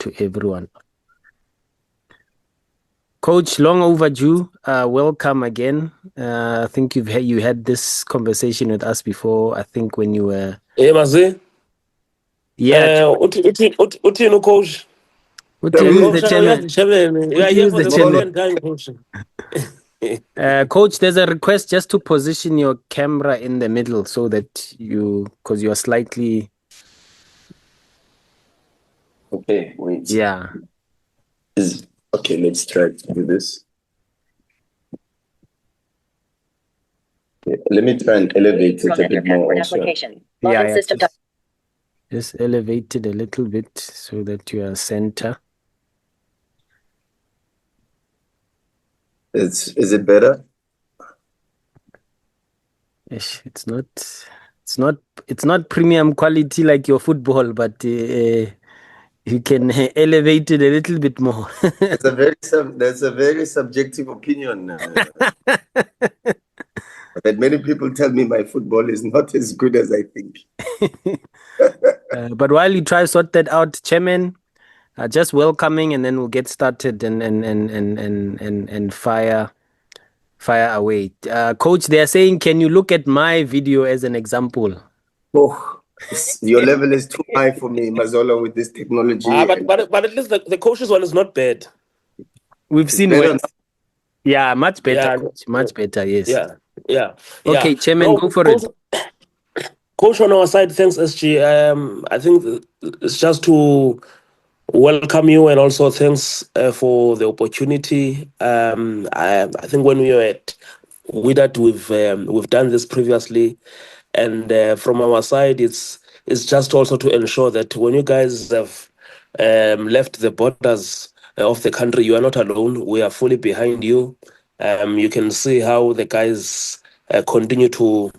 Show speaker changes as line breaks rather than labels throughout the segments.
to everyone. Coach, long overdue. Welcome again. I think you had this conversation with us before. I think when you were.
Hey, Mazi.
Yeah.
Uti no coach.
Uti is the chairman.
You are here for the second time, coach.
Coach, there's a request just to position your camera in the middle so that because you are slightly.
Okay, wait.
Yeah.
Okay, let's try to do this. Okay, let me try and elevate it a bit more also.
Yeah. Just elevate it a little bit so that you are center.
Is it better?
It's not premium quality like your football, but you can elevate it a little bit more.
That's a very subjective opinion. But many people tell me my football is not as good as I think.
But while you try to sort that out, Chairman, just welcoming, and then we'll get started and fire away. Coach, they are saying, can you look at my video as an example?
Oh, your level is too high for me, Mazola, with this technology.
But at least the coach's one is not bad.
We've seen worse. Yeah, much better, Coach. Much better, yes.
Yeah.
Okay, Chairman, go for it.
Coach, on our side, thanks, SG. I think it's just to welcome you and also thanks for the opportunity. I think when we were at Wydad, we've done this previously, and from our side, it's just also to ensure that when you guys have left the borders of the country, you are not alone. We are fully behind you. You can see how the guys continue to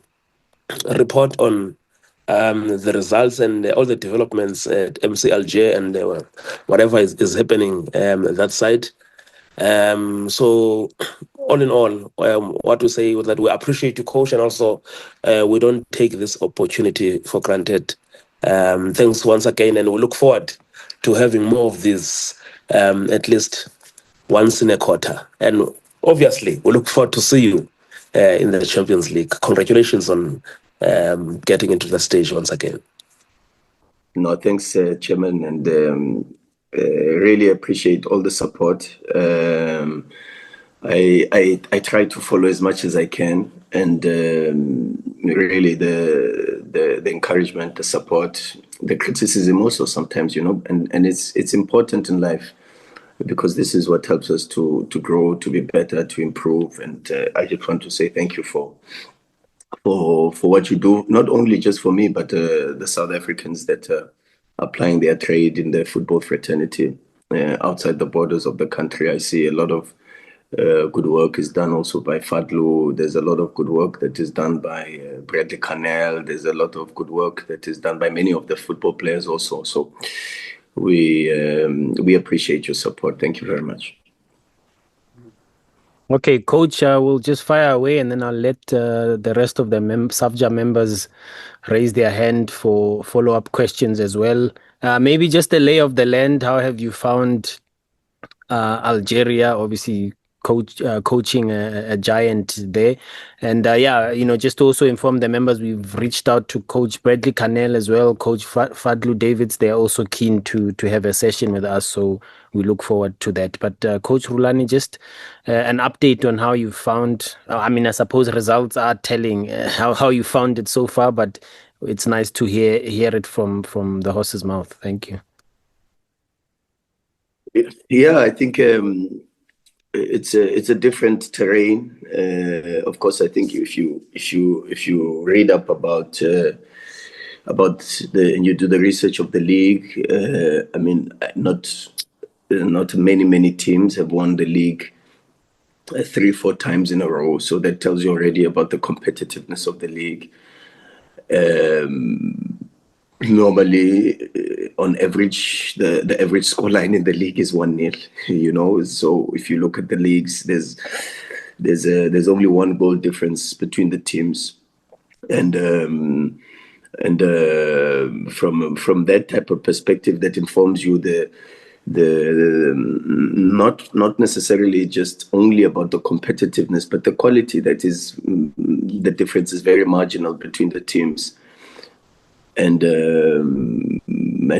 report on the results and all the developments at MC Alger and whatever is happening that side. So all in all, what we say is that we appreciate you, coach, and also we don't take this opportunity for granted. Thanks once again, and we look forward to having more of these, at least once in a quarter. And obviously, we look forward to see you in the Champions League. Congratulations on getting into the stage once again.
No, thanks, Chairman, and really appreciate all the support. I try to follow as much as I can, and really the encouragement, the support, the criticism also sometimes, and it's important in life, because this is what helps us to grow, to be better, to improve. And I just want to say thank you for what you do, not only just for me, but the South Africans that are applying their trade in the football fraternity outside the borders of the country. I see a lot of good work is done also by Fadlu. There's a lot of good work that is done by Bradley Canel. There's a lot of good work that is done by many of the football players also. So we appreciate your support. Thank you very much.
Okay, Coach, we'll just fire away, and then I'll let the rest of the SAFJA members raise their hand for follow-up questions as well. Maybe just a lay of the land. How have you found Algeria? Obviously, coaching a giant there. And just to also inform the members, we've reached out to Coach Bradley Canel as well, Coach Fadlu Davids. They're also keen to have a session with us, so we look forward to that. But Coach Rulani, just an update on how you found, I suppose results are telling how you found it so far, but it's nice to hear it from the horse's mouth. Thank you.
Yeah, I think it's a different terrain. Of course, I think if you read up about and you do the research of the league, not many teams have won the league 3-4 times in a row. So that tells you already about the competitiveness of the league. Normally, on average, the average scoreline in the league is 1-0. So if you look at the leagues, there's only one goal difference between the teams, and from that type of perspective, that informs you the not necessarily just only about the competitiveness, but the quality that is the difference is very marginal between the teams, and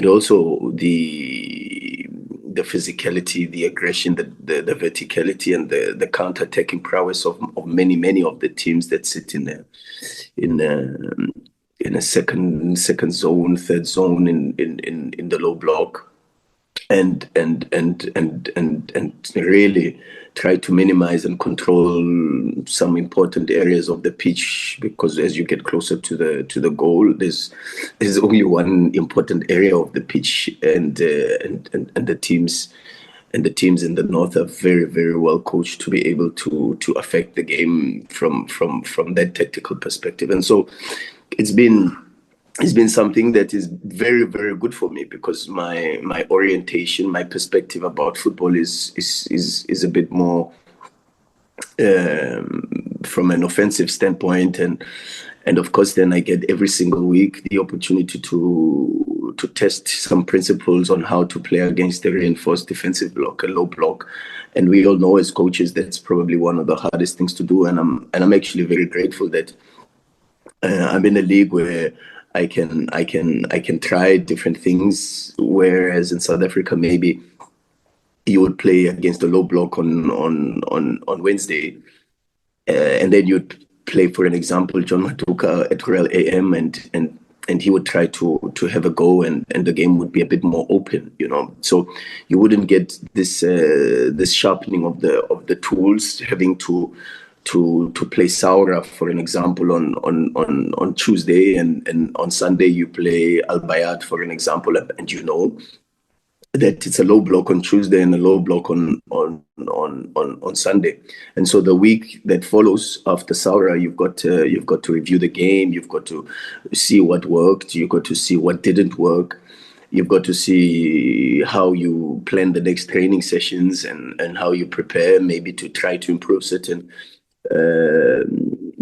also the physicality, the aggression, the verticality, and the counter-attacking prowess of many of the teams that sit in a second zone, third zone in the low block, and really try to minimize and control some important areas of the pitch, because as you get closer to the goal, there's only one important area of the pitch, and the teams in the north are very well coached to be able to affect the game from that tactical perspective. And so it's been something that is very good for me, because my orientation, my perspective about football is a bit more from an offensive standpoint, and of course then I get every single week the opportunity to test some principles on how to play against a reinforced defensive block, a low block. And we all know as coaches that's probably one of the hardest things to do, and I'm actually very grateful that I'm in a league where I can try different things, whereas in South Africa maybe you would play against a low block on Wednesday, and then you'd play, for an example, John Matuka at Royal AM, and he would try to have a go, and the game would be a bit more open, So you wouldn't get this sharpening of the tools, having to play Saura, for an example, on Tuesday, and on Sunday you play Al Bayat, for an example, and that it's a low block on Tuesday and a low block on Sunday. And so the week that follows after Saura, you've got to review the game, you've got to see what worked, you've got to see what didn't work, you've got to see how you plan the next training sessions, and how you prepare maybe to try to improve certain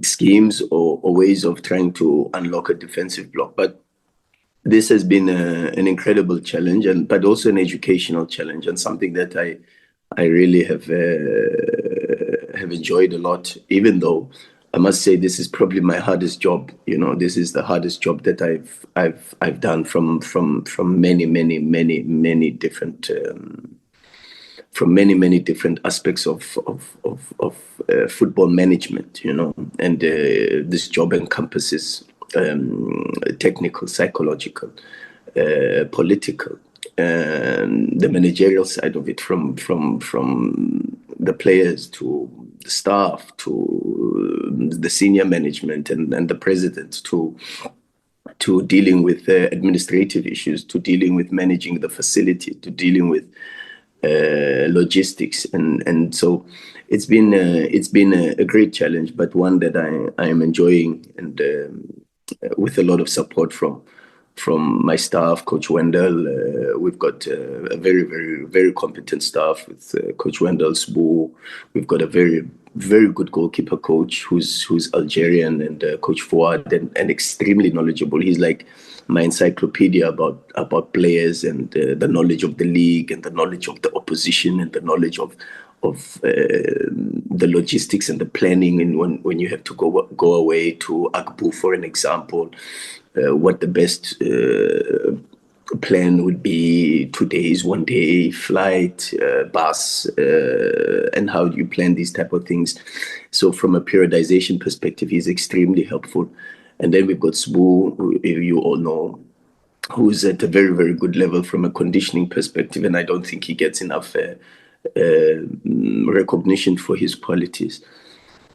schemes or ways of trying to unlock a defensive block. But this has been an incredible challenge, but also an educational challenge, and something that I really have enjoyed a lot. Even though I must say this is probably my hardest job. This is the hardest job that I've done from many different. From many different aspects of football management, and this job encompasses technical, psychological, political, and the managerial side of it, from the players to the staff to the senior management and the president, to dealing with administrative issues, to dealing with managing the facility, to dealing with logistics, and so it's been a great challenge, but one that I am enjoying, and with a lot of support from my staff, Coach Wendell. We've got a very competent staff with Coach Wendell Sbu. We've got a very good goalkeeper coach who's Algerian, and Coach Fuad, and extremely knowledgeable. He's like my encyclopedia about players, and the knowledge of the league, and the knowledge of the opposition, and the knowledge of the logistics and the planning, and when you have to go away to Agbu, for an example, what the best plan would be, 2 days, 1 day flight, bus, and how do you plan these type of things. So from a periodization perspective, he's extremely helpful. And then we've got Sbu, who you all know, who's at a very good level from a conditioning perspective, and I don't think he gets enough recognition for his qualities.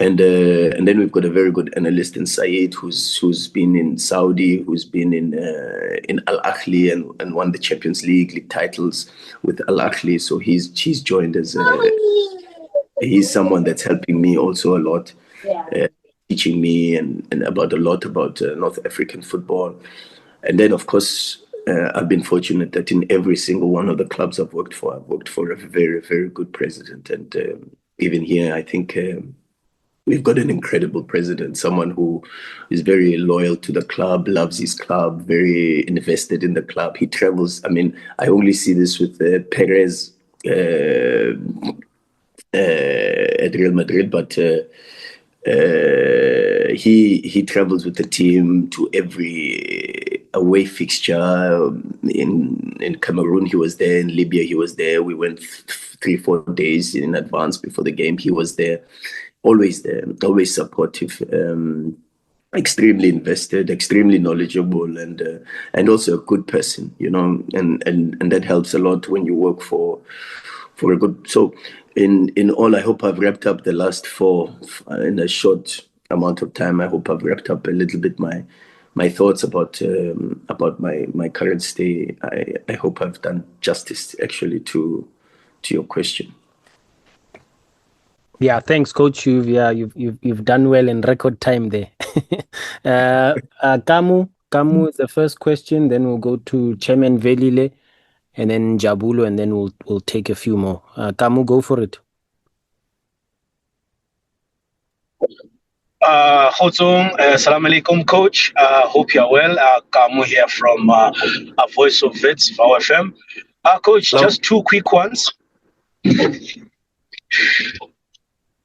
And then we've got a very good analyst in Saeed, who's been in Saudi, who's been in Al Ahly and won the Champions League titles with Al Ahly. So he's joined as he's someone that's helping me also a lot, teaching me and about a lot about North African football. And then of course I've been fortunate that in every single one of the clubs I've worked for a very good president, and even here I think. we've got an incredible president, someone who is very loyal to the club, loves his club, very invested in the club. He travels. I mean, I only see this with Perez at Real Madrid, but he travels with the team to every away fixture. In Cameroon, he was there. In Libya, he was there. We went 3-4 days in advance before the game. He was there, always supportive. Extremely invested, extremely knowledgeable, and also a good person, and that helps a lot when you work for a good. So, in all, I hope I've wrapped up the last four in a short amount of time. I hope I've wrapped up a little bit my thoughts about my current stay. I hope I've done justice actually to your question.
Yeah, thanks, Coach. You've done well in record time there. Kamu is the first question. Then we'll go to Chairman Velile, and then Jabulo, and then we'll take a few more. Kamu, go for it.
Assalamu alaikum, Coach. Hope you're well. Kamu here from a Voice of Vets, VOW FM. Coach, just two quick ones.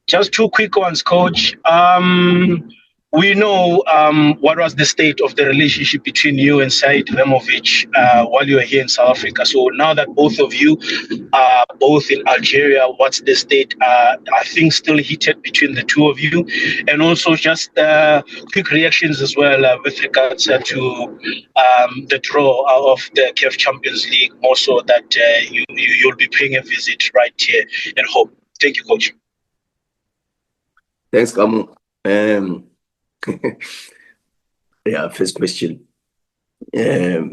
Just two quick ones, Coach. We know what was the state of the relationship between you and Said Ramovic while you were here in South Africa. So now that both of you are both in Algeria, what's the state? I think still heated between the two of you. And also just quick reactions as well with regards to the draw of the CAF Champions League, more so that you'll be paying a visit right here at home. Thank you, Coach.
Thanks, Kamu. Yeah, first question. Yeah,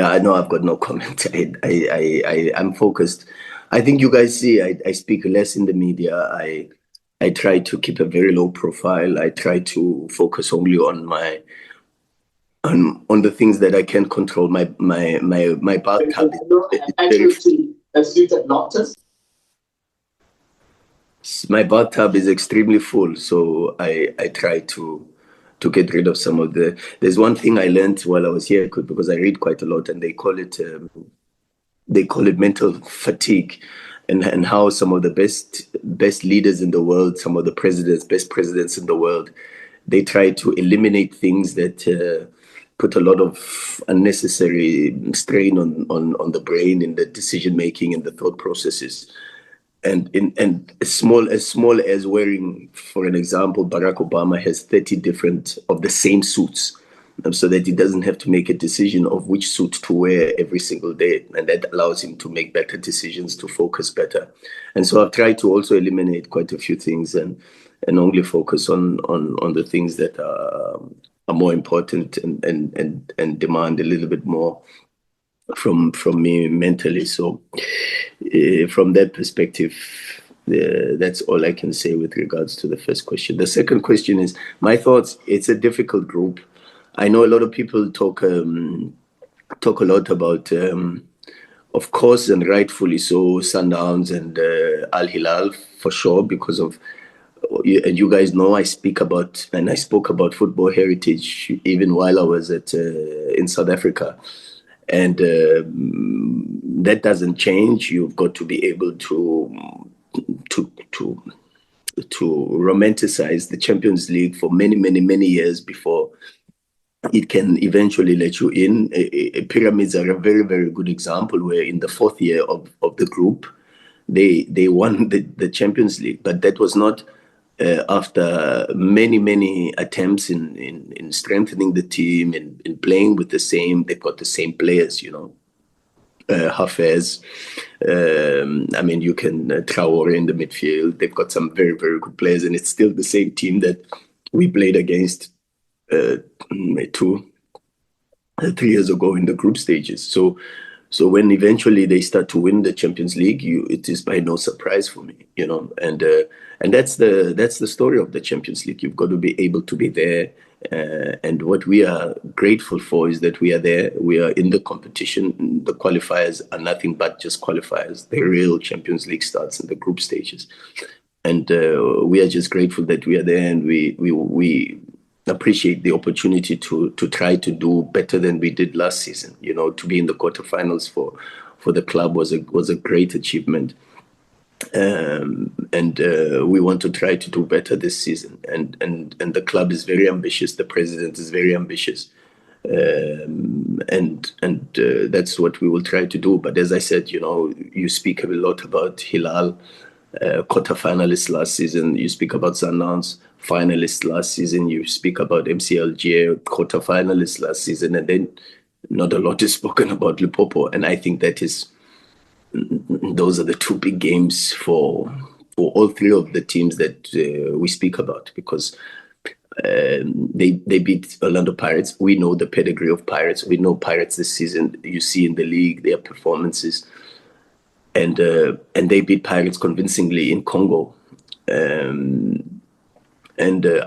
I know I've got no comment. I'm focused. I think you guys see I speak less in the media. I try to keep a very low profile. I try to focus only on on the things that I can control. My bathtub my bathtub is extremely full, so I try to get rid of some of the. There's one thing I learned while I was here because I read quite a lot, and they call it mental fatigue, and how some of the best leaders in the world, some of the best presidents in the world, they try to eliminate things that put a lot of unnecessary strain on the brain in the decision making and the thought processes. And as small as wearing, for an example, Barack Obama has 30 different of the same suits, so that he doesn't have to make a decision of which suit to wear every single day, and that allows him to make better decisions, to focus better. And so I've tried to also eliminate quite a few things and only focus on the things that are more important and demand a little bit more from me mentally. So from that perspective, that's all I can say with regards to the first question. The second question is my thoughts. It's a difficult group. I know a lot of people talk a lot about, of course, and rightfully so, Sundowns and Al Hilal for sure, because of, and you guys know I spoke about football heritage even while I was in South Africa. And that doesn't change. You've got to be able to romanticize the Champions League for many years before it can eventually let you in. Pyramids are a very, very good example where in the fourth year of the group, they won the Champions League, but that was not after many attempts in strengthening the team and in playing with they've got the same players, Hafez. I mean, you can Traore in the midfield. They've got some very, very good players, and it's still the same team that we played against 3 years ago in the group stages. So when eventually they start to win the Champions League, it is by no surprise for me, and that's the story of the Champions League. You've got to be able to be there, and what we are grateful for is that we are there. We are in the competition. The qualifiers are nothing but just qualifiers. The real Champions League starts in the group stages. we are just grateful that we are there, and we appreciate the opportunity to try to do better than we did last season. To be in the quarterfinals for the club was a great achievement. And we want to try to do better this season. And the club is very ambitious. The president is very ambitious. And that's what we will try to do. But as I said, you speak a lot about Hilal, quarterfinalists last season. You speak about Sundowns, finalists last season. You speak about MC Alger, quarterfinalists last season. And then not a lot is spoken about Limpopo. And I think those are the two big games for all three of the teams that we speak about, because they beat Orlando Pirates. We know the pedigree of Pirates. We know Pirates this season. You see in the league their performances, and they beat Pirates convincingly in Congo. And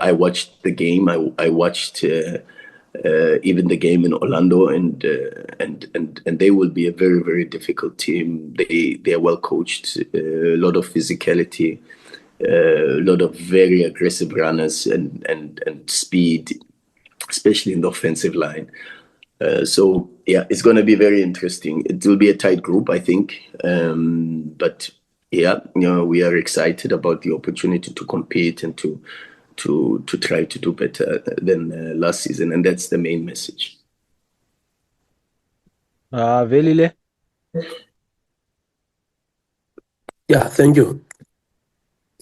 I watched the game. I watched even the game in Orlando, and they will be a very, very difficult team. They are well coached, a lot of physicality, a lot of very aggressive runners and speed, especially in the offensive line. So yeah, it's going to be very interesting. It will be a tight group, I think. But yeah, we are excited about the opportunity to compete and to try to do better than last season, and that's the main message.
Velile?
Yeah, thank you.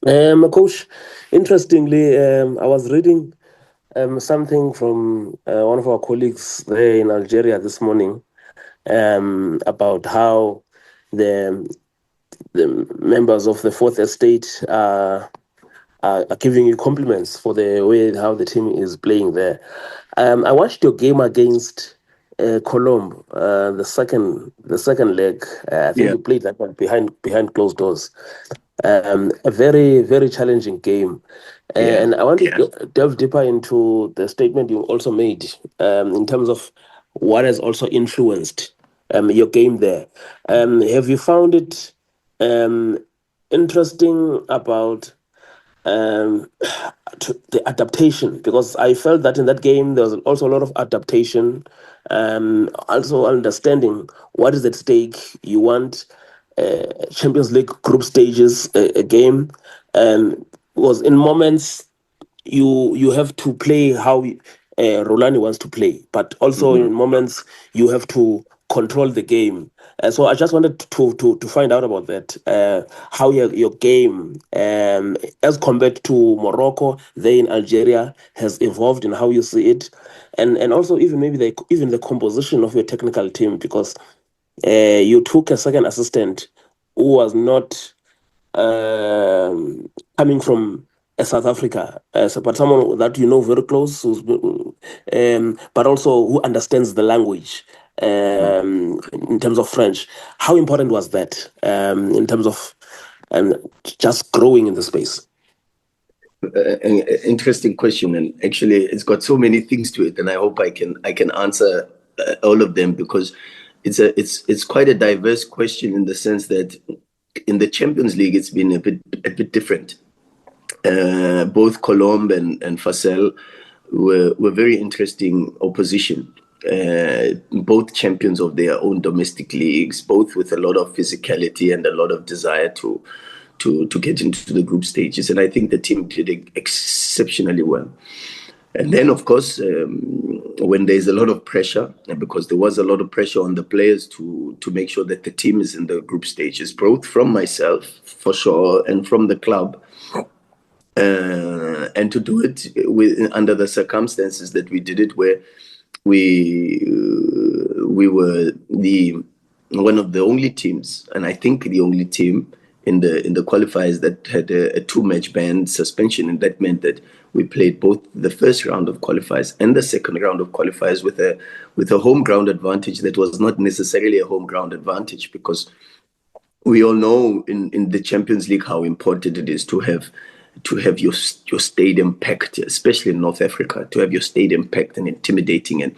Coach, interestingly, I was reading something from one of our colleagues there in Algeria this morning about how the members of the Fourth Estate are giving you compliments for the way how the team is playing there. I watched your game against Colombe, the second leg. I think you played that one behind closed doors. A very, very challenging game. And I want to delve deeper into the statement you also made in terms of what has also influenced your game there. Have you found it interesting about the adaptation? Because I felt that in that game there was also a lot of adaptation, also understanding what is at stake. You want Champions League group stages a game, was in moments you have to play how Rulani wants to play, but also in moments you have to control the game. So I just wanted to find out about that, how your game, as compared to Morocco, there in Algeria, has evolved in how you see it, and also even maybe even the composition of your technical team, because you took a second assistant who was not coming from South Africa, but someone that you know very close, but also who understands the language in terms of French. How important was that in terms of just growing in the space?
An interesting question, and actually it's got so many things to it, and I hope I can answer all of them, because it's quite a diverse question in the sense that in the Champions League it's been a bit different. Both Colombe and Facel were very interesting opposition. Both champions of their own domestic leagues, both with a lot of physicality and a lot of desire to get into the group stages. And I think the team did exceptionally well. And then, of course, when there's a lot of pressure, because there was a lot of pressure on the players to make sure that the team is in the group stages, both from myself, for sure, and from the club, and to do it under the circumstances that we did it, where we were one of the only teams, and I think the only team in the qualifiers that had a 2-match ban suspension, and that meant that we played both the first round of qualifiers and the second round of qualifiers with a home ground advantage that was not necessarily a home ground advantage, because we all know in the Champions League how important it is to have your stadium packed, especially in North Africa, to have your stadium packed and intimidating and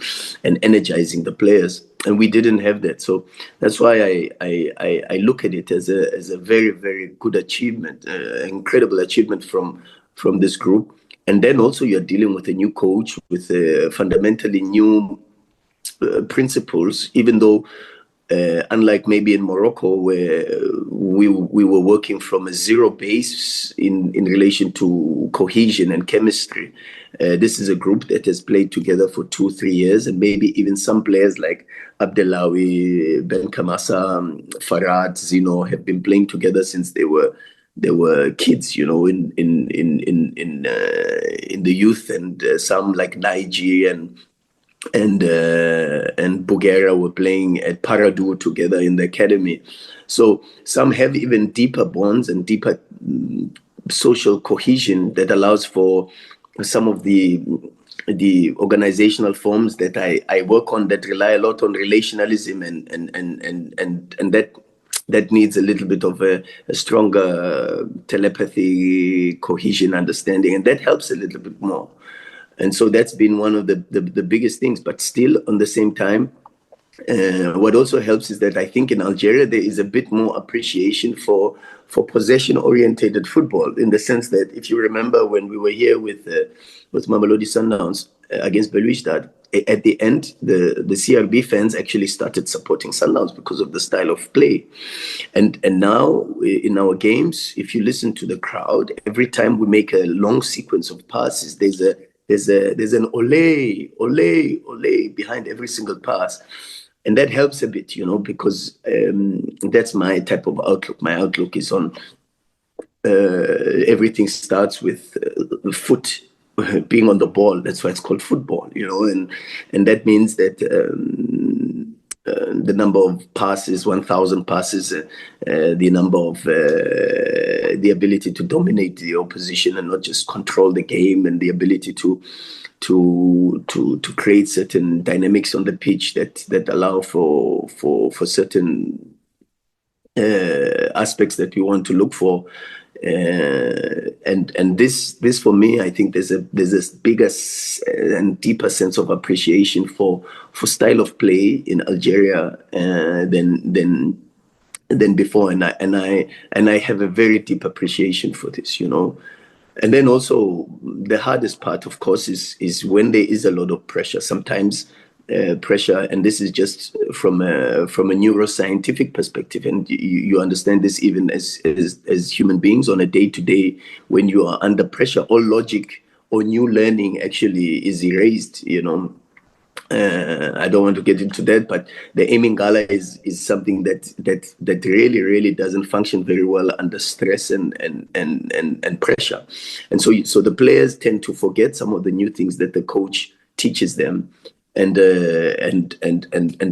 energizing the players. we didn't have that. So that's why I look at it as a very, very good achievement, incredible achievement from this group. And then also you're dealing with a new coach with fundamentally new principles, even though unlike maybe in Morocco, where we were working from a zero base in relation to cohesion and chemistry. This is a group that has played together for 2-3 years, and maybe even some players like Abdelawi, Ben Kamasa, Farad, Zino have been playing together since they were kids, in the youth, and some like Naiji and Bulgaria were playing at Paradu together in the academy. So some have even deeper bonds and deeper social cohesion that allows for some of the organizational forms that I work on that rely a lot on relationalism and that needs a little bit of a stronger telepathy, cohesion, understanding, and that helps a little bit more. And so that's been one of the biggest things. But still, on the same time, what also helps is that I think in Algeria there is a bit more appreciation for possession-oriented football, in the sense that if you remember when we were here with Mamelodi Sundowns against Belouizdad, at the end the CRB fans actually started supporting Sundowns because of the style of play, and now in our games, if you listen to the crowd, every time we make a long sequence of passes, there's an ole, ole, ole behind every single pass. And that helps a bit, because that's my type of outlook. My outlook is on everything starts with the foot being on the ball. That's why it's called football, and that means that the number of passes, 1,000 passes, the number of the ability to dominate the opposition and not just control the game, and the ability to create certain dynamics on the pitch that allow for certain aspects that we want to look for. And this for me, I think there's this bigger and deeper sense of appreciation for style of play in Algeria than before, and I have a very deep appreciation for this, And then also the hardest part, of course, is when there is a lot of pressure. Sometimes pressure, and this is just from a neuroscientific perspective, and you understand this even as human beings on a day-to-day. When you are under pressure, all logic or new learning actually is erased. I don't want to get into that, but the aiming gala is something that really doesn't function very well under stress and pressure, and so the players tend to forget some of the new things that the coach teaches them, and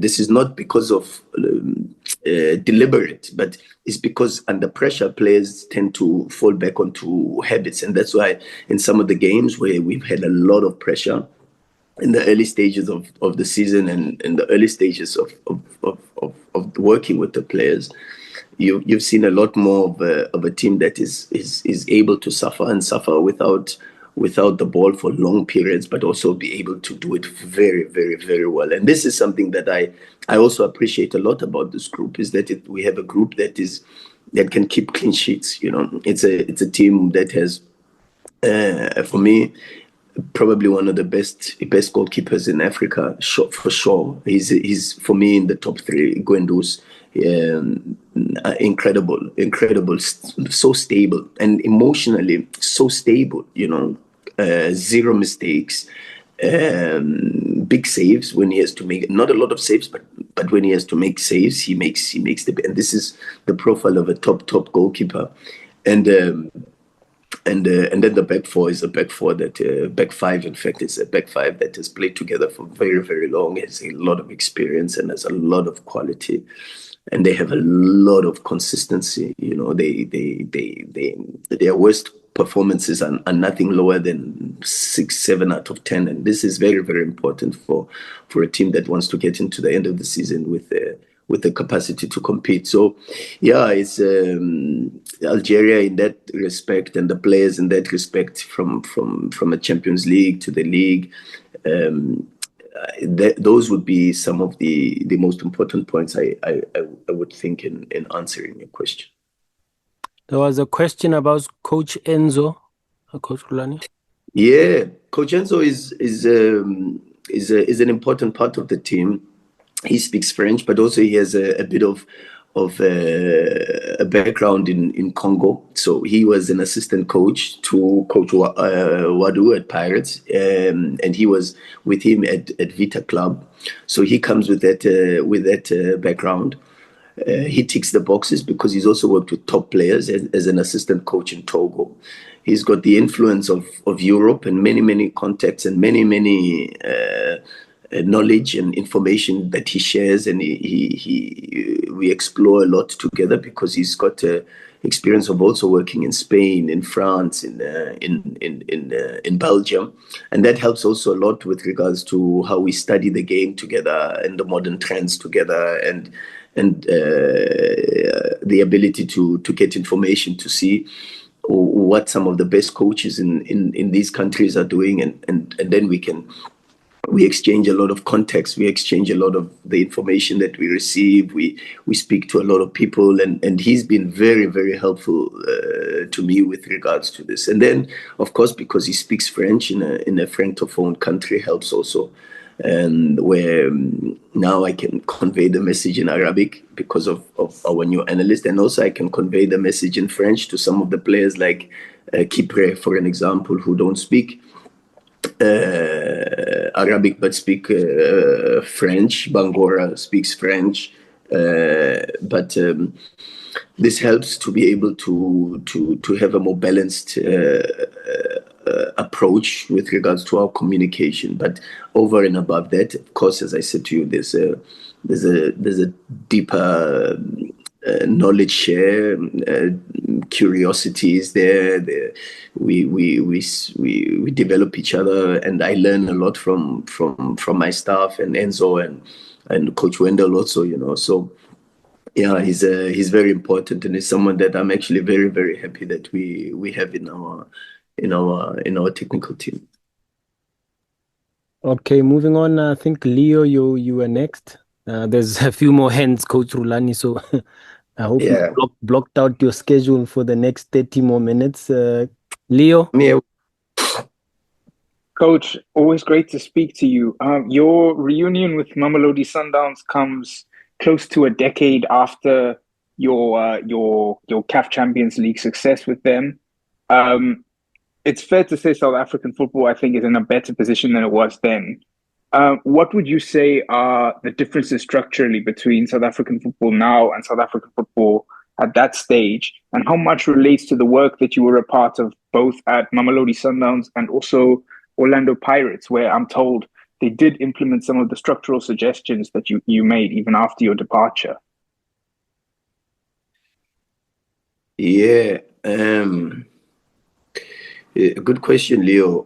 this is not because of deliberate, but it's because under pressure players tend to fall back onto habits, and that's why in some of the games where we've had a lot of pressure in the early stages of the season and in the early stages of working with the players, you've seen a lot more of a team that is able to suffer without the ball for long periods, but also be able to do it very, very, very well. And this is something that I also appreciate a lot about this group, is that we have a group that can keep clean sheets. It's a team that has, for me, probably one of the best goalkeepers in Africa, for sure. He's for me in the top 3. Guendouzi, incredible, so stable, and emotionally so stable. Zero mistakes, big saves when he has to make. Not a lot of saves, but when he has to make saves, he makes and this is the profile of a top goalkeeper, and then the back four is a back four that back five, in fact, is a back five that has played together for very, very long, has a lot of experience and has a lot of quality, and they have a lot of consistency. Their worst performances are nothing lower than 6, 7 out of 10, and this is very, very important for a team that wants to get into the end of the season with the capacity to compete. So, yeah, it's Algeria in that respect, and the players in that respect, from a Champions League to the league. those would be some of the most important points I would think in answering your question.
There was a question about Coach Enzo, Coach Rulani.
Yeah, Coach Enzo is an important part of the team. He speaks French, but also he has a bit of a background in Congo. So he was an assistant coach to Coach Wadu at Pirates, and he was with him at Vita Club. So he comes with that background. He ticks the boxes because he's also worked with top players as an assistant coach in Togo. He's got the influence of Europe and many contacts and many knowledge and information that he shares, and we explore a lot together because he's got experience of also working in Spain, in France, in Belgium, and that helps also a lot with regards to how we study the game together and the modern trends together, and the ability to get information, to see what some of the best coaches in these countries are doing, and then we exchange a lot of context. We exchange a lot of the information that we receive. We speak to a lot of people, and he's been very helpful to me with regards to this. And then, of course, because he speaks French in a francophone country, helps also. And where now I can convey the message in Arabic because of our new analyst, and also I can convey the message in French to some of the players like Kipre, for an example, who don't speak Arabic but speak French. Bangora speaks French, but this helps to be able to have a more balanced approach with regards to our communication. But over and above that, of course, as I said to you, there's a deeper knowledge share, curiosity is there. We develop each other, and I learn a lot from my staff and Enzo and Coach Wendell also, So yeah, he's very important, and he's someone that I'm actually very happy that we have in our technical team.
Okay, moving on. I think Leo, you were next. There's a few more hands, Coach Rulani, so I hope you blocked out your schedule for the next 30 more minutes. Leo?
Yeah.
Coach, always great to speak to you. Your reunion with Mamelodi Sundowns comes close to a decade after your CAF Champions League success with them. It's fair to say South African football, I think, is in a better position than it was then. What would you say are the differences structurally between South African football now and South African football at that stage? And how much relates to the work that you were a part of both at Mamelodi Sundowns and also Orlando Pirates, where I'm told they did implement some of the structural suggestions that you made even after your departure?
Yeah. Good question, Leo.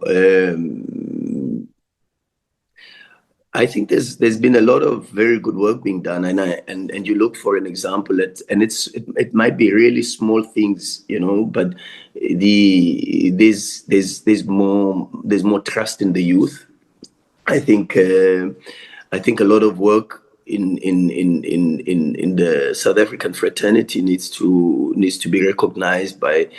I think there's been a lot of very good work being done, and you look for an example it might be really small things, but there's more trust in the youth. I think a lot of work in the South African fraternity needs to be recognized by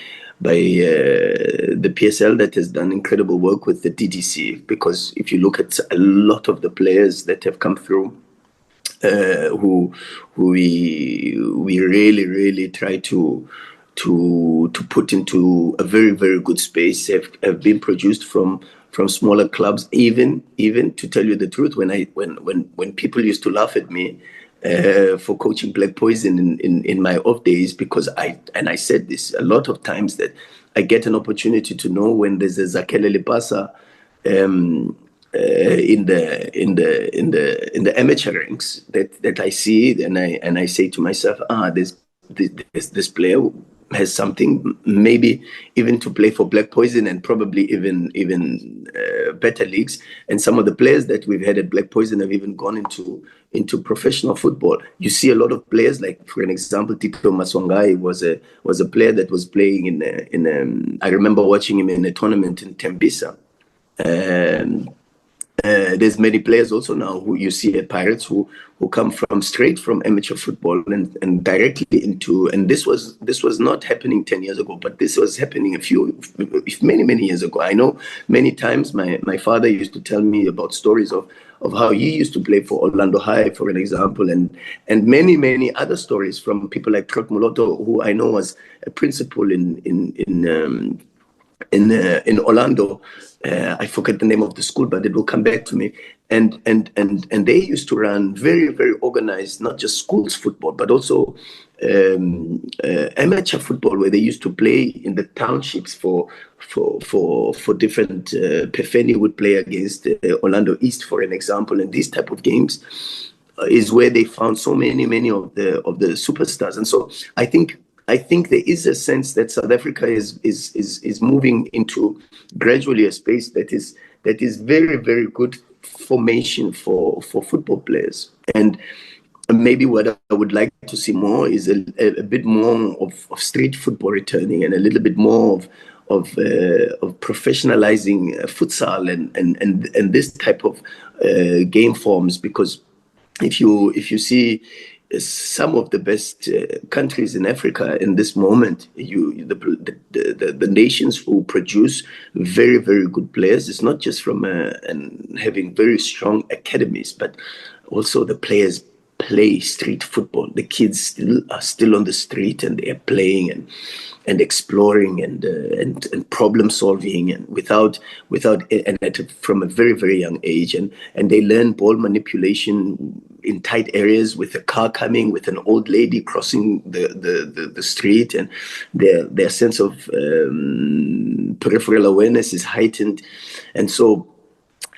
the PSL that has done incredible work with the DDC, because if you look at a lot of the players that have come through, who we really try to put into a very good space, have been produced from smaller clubs. Even to tell you the truth, when people used to laugh at me for coaching Black Poison in my off days, because I said this a lot of times, that I get an opportunity to know when there's a Zakele Lipasa in the amateur ranks that I see it, and I say to myself, this player has something, maybe even to play for Black Poison and probably even better leagues. And some of the players that we've had at Black Poison have even gone into professional football. You see a lot of players, like for an example, Tito Maswangai was a player that was playing in I remember watching him in a tournament in Tembisa. there's many players also now who you see at Pirates who come from straight from amateur football and directly into, and this was not happening 10 years ago, but this was happening many years ago. I know many times my father used to tell me about stories of how he used to play for Orlando High, for an example, and many other stories from people like Trot Muloto, who I know was a principal in Orlando. I forget the name of the school, but it will come back to me. And they used to run very organized, not just schools football, but also amateur football, where they used to play in the townships for different. Pefeni would play against Orlando East, for an example, and these type of games is where they found so many of the superstars. And so I think there is a sense that South Africa is moving into gradually a space that is very good formation for football players. And maybe what I would like to see more is a bit more of street football returning, and a little bit more of professionalizing futsal and this type of game forms, because if you see some of the best countries in Africa in this moment, the nations who produce very good players, it's not just from and having very strong academies, but also the players play street football. The kids are still on the street, and they are playing and exploring and problem solving, and from a very young age, and they learn ball manipulation in tight areas, with a car coming, with an old lady crossing the street, and their sense of peripheral awareness is heightened.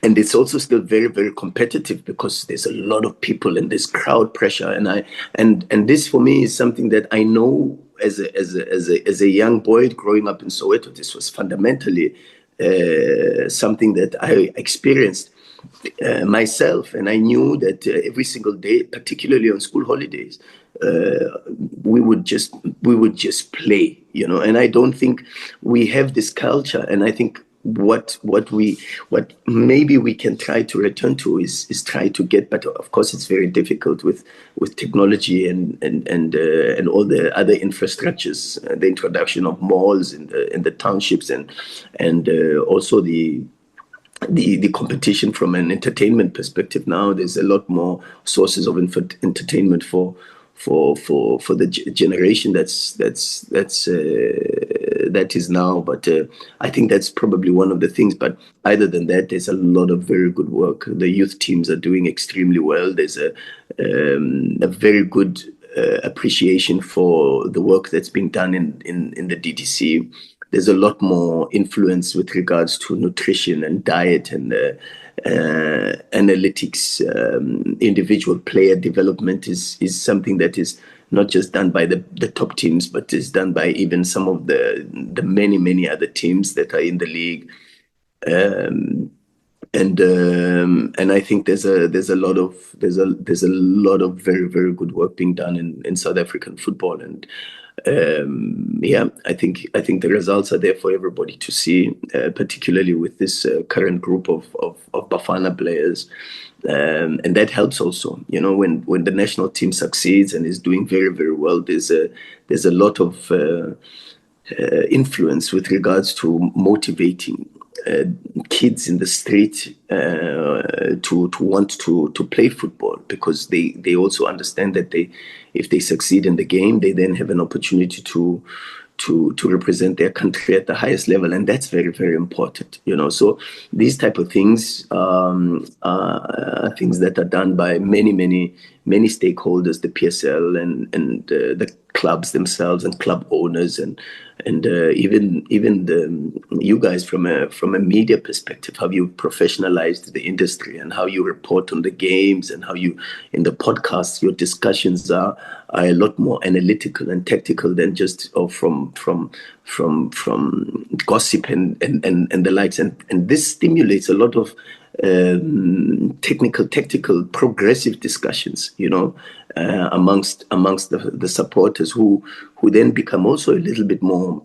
And it's also still very competitive, because there's a lot of people and there's crowd pressure, and this for me is something that I know as a young boy growing up in Soweto. This was fundamentally something that I experienced myself, and I knew that every single day, particularly on school holidays, we would just play, and I don't think we have this culture. And I think what maybe we can try to return to is try to get, but of course it's very difficult with technology and all the other infrastructures, the introduction of malls in the townships, and also the competition from an entertainment perspective. Now there's a lot more sources of entertainment for the generation that is now. But I think that's probably one of the things. But other than that, there's a lot of very good work. The youth teams are doing extremely well. There's a very good appreciation for the work that's being done in the DDC. There's a lot more influence with regards to nutrition and diet and analytics. Individual player development is something that is not just done by the top teams, but is done by even some of the many other teams that are in the league. And I think there's a lot of very good work being done in South African football. And I think the results are there for everybody to see, particularly with this current group of Bafana players, and that helps also. When the national team succeeds and is doing very well, there's a lot of influence with regards to motivating kids in the street to want to play football, because they also understand that if they succeed in the game, they then have an opportunity to represent their country at the highest level, and that's very important. So these type of things are things that are done by many stakeholders, the PSL and the clubs themselves and club owners, and even you guys from a media perspective, how you professionalized the industry and how you report on the games, and how you, in the podcasts, your discussions are a lot more analytical and tactical than just from gossip and the likes, and this stimulates a lot of technical, tactical, progressive discussions, amongst the supporters who then become also a little bit more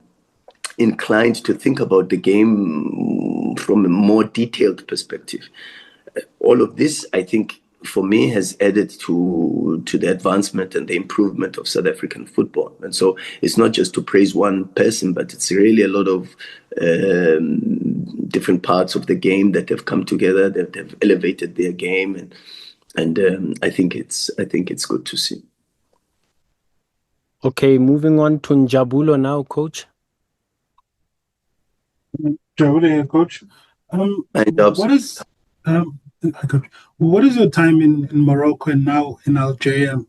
inclined to think about the game from a more detailed perspective. all of this, I think, for me, has added to the advancement and the improvement of South African football. And so it's not just to praise one person, but it's really a lot of different parts of the game that have come together, that have elevated their game, and I think it's good to see.
Okay, moving on to Njabulo now, coach.
Njabulo, coach. What is coach, what is your time in Morocco and now in Algeria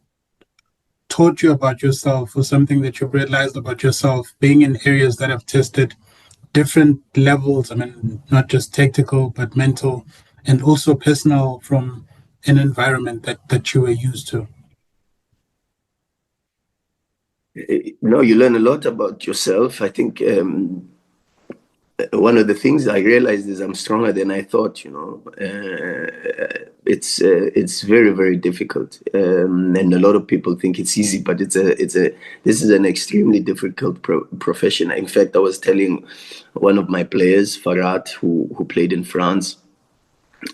taught you about yourself, or something that you've realized about yourself, being in areas that have tested different levels? I mean, not just tactical, but mental and also personal, from an environment that you were used to.
No, you learn a lot about yourself. I think one of the things I realized is I'm stronger than I thought. It's very, very difficult, and a lot of people think it's easy, but this is an extremely difficult profession. In fact, I was telling one of my players, Farad, who played in France,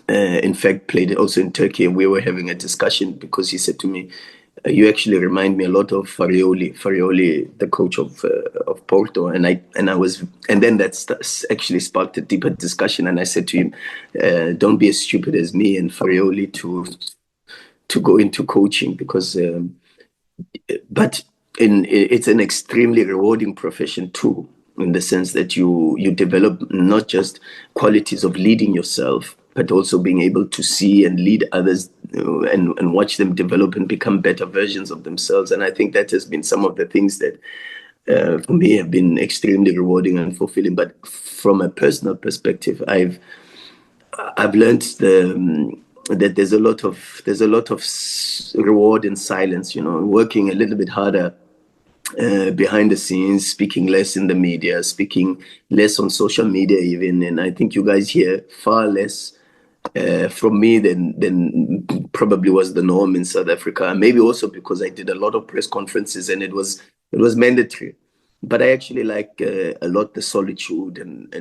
in fact played also in Turkey, and we were having a discussion because he said to me, you actually remind me a lot of Farioli, the coach of Porto, and then that actually sparked a deeper discussion. And I said to him, don't be as stupid as me and Farioli to go into coaching, because but it's an extremely rewarding profession too, in the sense that you develop not just qualities of leading yourself, but also being able to see and lead others, and watch them develop and become better versions of themselves. And I think that has been some of the things that for me have been extremely rewarding and fulfilling. But from a personal perspective, I've learned that there's a lot of reward in silence, working a little bit harder behind the scenes, speaking less in the media, speaking less on social media even. And I think you guys hear far less from me than probably was the norm in South Africa. Maybe also because I did a lot of press conferences and it was mandatory. But I actually like a lot the solitude and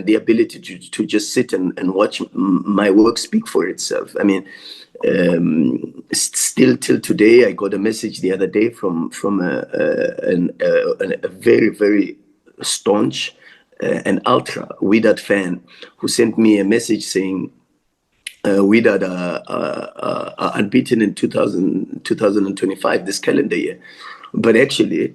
the ability to just sit and watch my work speak for itself. I mean, still till today, I got a message the other day from a very, very staunch and ultra Wydad fan, who sent me a message saying, Wydad are unbeaten in 2025, this calendar year. But actually,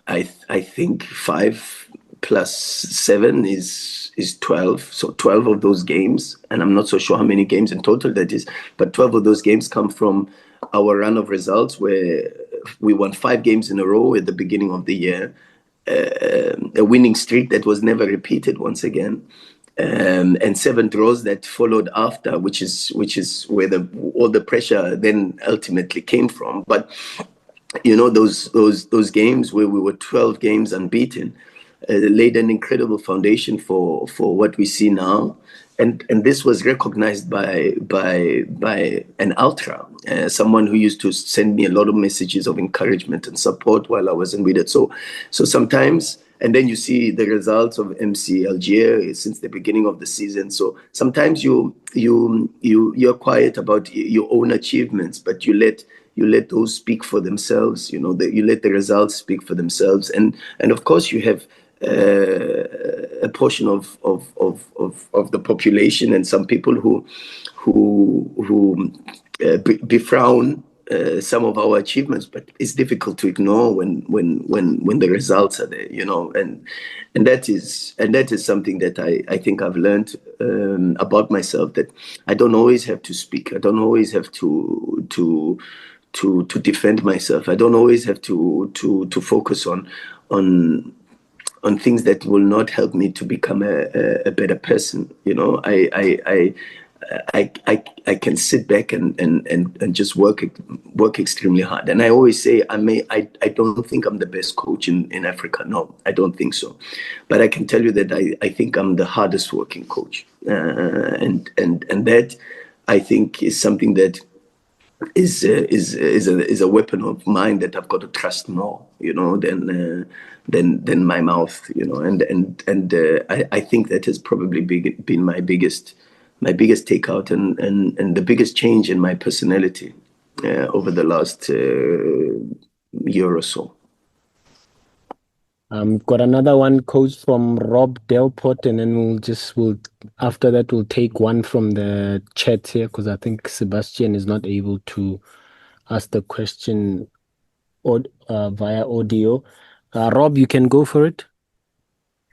I think 5 plus 7 is 12. So 12 of those games, and I'm not so sure how many games in total that is, but 12 of those games come from our run of results, where we won 5 games in a row at the beginning of the year, a winning streak that was never repeated once again. And 7 draws that followed after, which is where all the pressure then ultimately came from. But those games where we were 12 games unbeaten laid an incredible foundation for what we see now. And this was recognized by an ultra, someone who used to send me a lot of messages of encouragement and support while I was in Wydad. So sometimes. And then you see the results of MC Alger since the beginning of the season. So sometimes you're quiet about your own achievements, but you let those speak for themselves. You let the results speak for themselves. And of course you have a portion of the population and some people who befrown some of our achievements, but it's difficult to ignore when the results are there, and that is something that I think I've learned about myself, that I don't always have to speak. I don't always have to defend myself. I don't always have to focus on things that will not help me to become a better person. I can sit back and just work extremely hard. And I always say I don't think I'm the best coach in Africa. No, I don't think so. But I can tell you that I think I'm the hardest working coach. And that I think is something that is a weapon of mine that I've got to trust more, than my mouth, I think that has probably been my biggest takeout and the biggest change in my personality over the last year or so.
Got another one, coach, from Rob Delport, and then we'll after that we'll take one from the chat here because I think Sebastian is not able to ask the question via audio. Rob, you can go for it.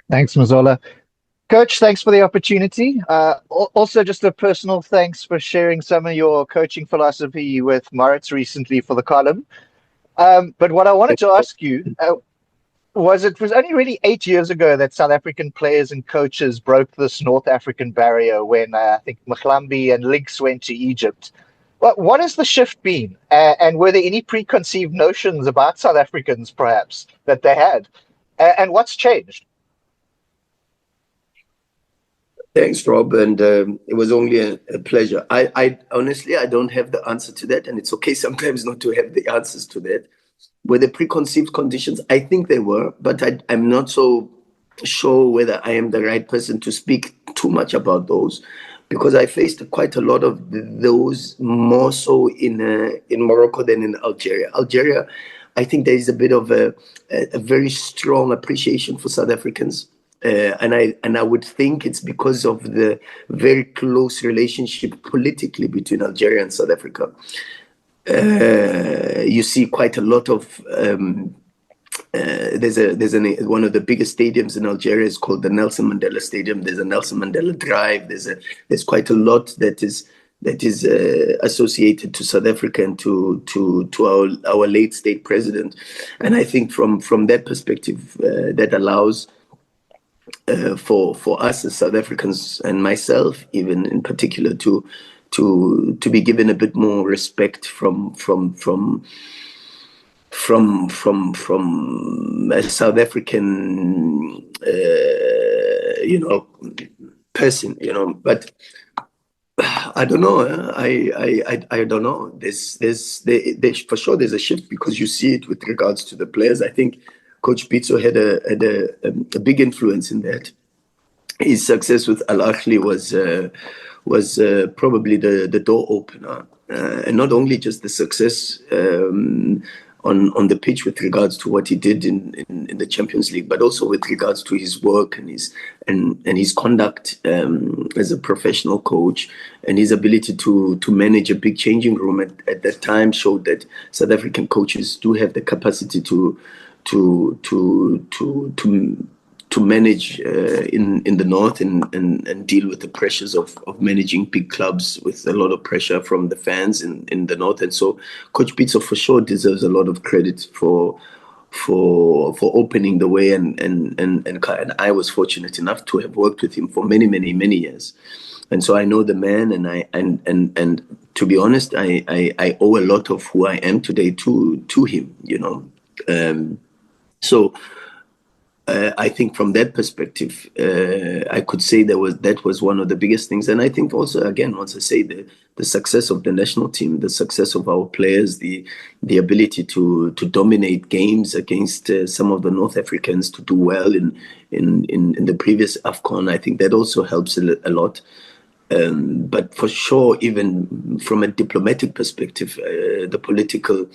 Thanks, Mazola. Coach, thanks for the opportunity. Also, just a personal thanks for sharing some of your coaching philosophy with Moritz recently for the column. But what I wanted to ask you it was only really 8 years ago that South African players and coaches broke this North African barrier when I think Mkhlambi and Links went to Egypt. What has the shift been? And were there any preconceived notions about South Africans, perhaps, that they had? And what's changed?
Thanks, Rob, and it was only a pleasure. I honestly, I don't have the answer to that, and it's okay sometimes not to have the answers to that. Were the preconceived conditions? I think they were, but I'm not so sure whether I am the right person to speak too much about those, because I faced quite a lot of those more so in Morocco than in Algeria. Algeria, I think there is a bit of a very strong appreciation for South Africans. And I would think it's because of the very close relationship politically between Algeria and South Africa. You see quite a lot of there's one of the biggest stadiums in Algeria is called the Nelson Mandela Stadium. There's a Nelson Mandela Drive. There's quite a lot that is associated to South Africa and to our late state president. And I think from that perspective, that allows for us as South Africans and myself, even in particular, to be given a bit more respect from a South African, person, But I don't know. I don't know. There's for sure there's a shift because you see it with regards to the players. I think Coach Pitso had a big influence in that. His success with Alger was probably the door opener, and not only just the success on the pitch with regards to what he did in the Champions League, but also with regards to his work and his conduct as a professional coach, and his ability to manage a big changing room at that time showed that South African coaches do have the capacity to manage in the north and deal with the pressures of managing big clubs with a lot of pressure from the fans in the north. And so Coach Pitso for sure deserves a lot of credit for opening the way, and I was fortunate enough to have worked with him for many years. And so I know the man, and to be honest, I owe a lot of who I am today to him, so I think from that perspective, I could say that was one of the biggest things. And I think also, again, once I say the success of the national team, the success of our players, the ability to dominate games against some of the North Africans, to do well in the previous AFCON, I think that also helps a lot. But for sure, even from a diplomatic perspective, the political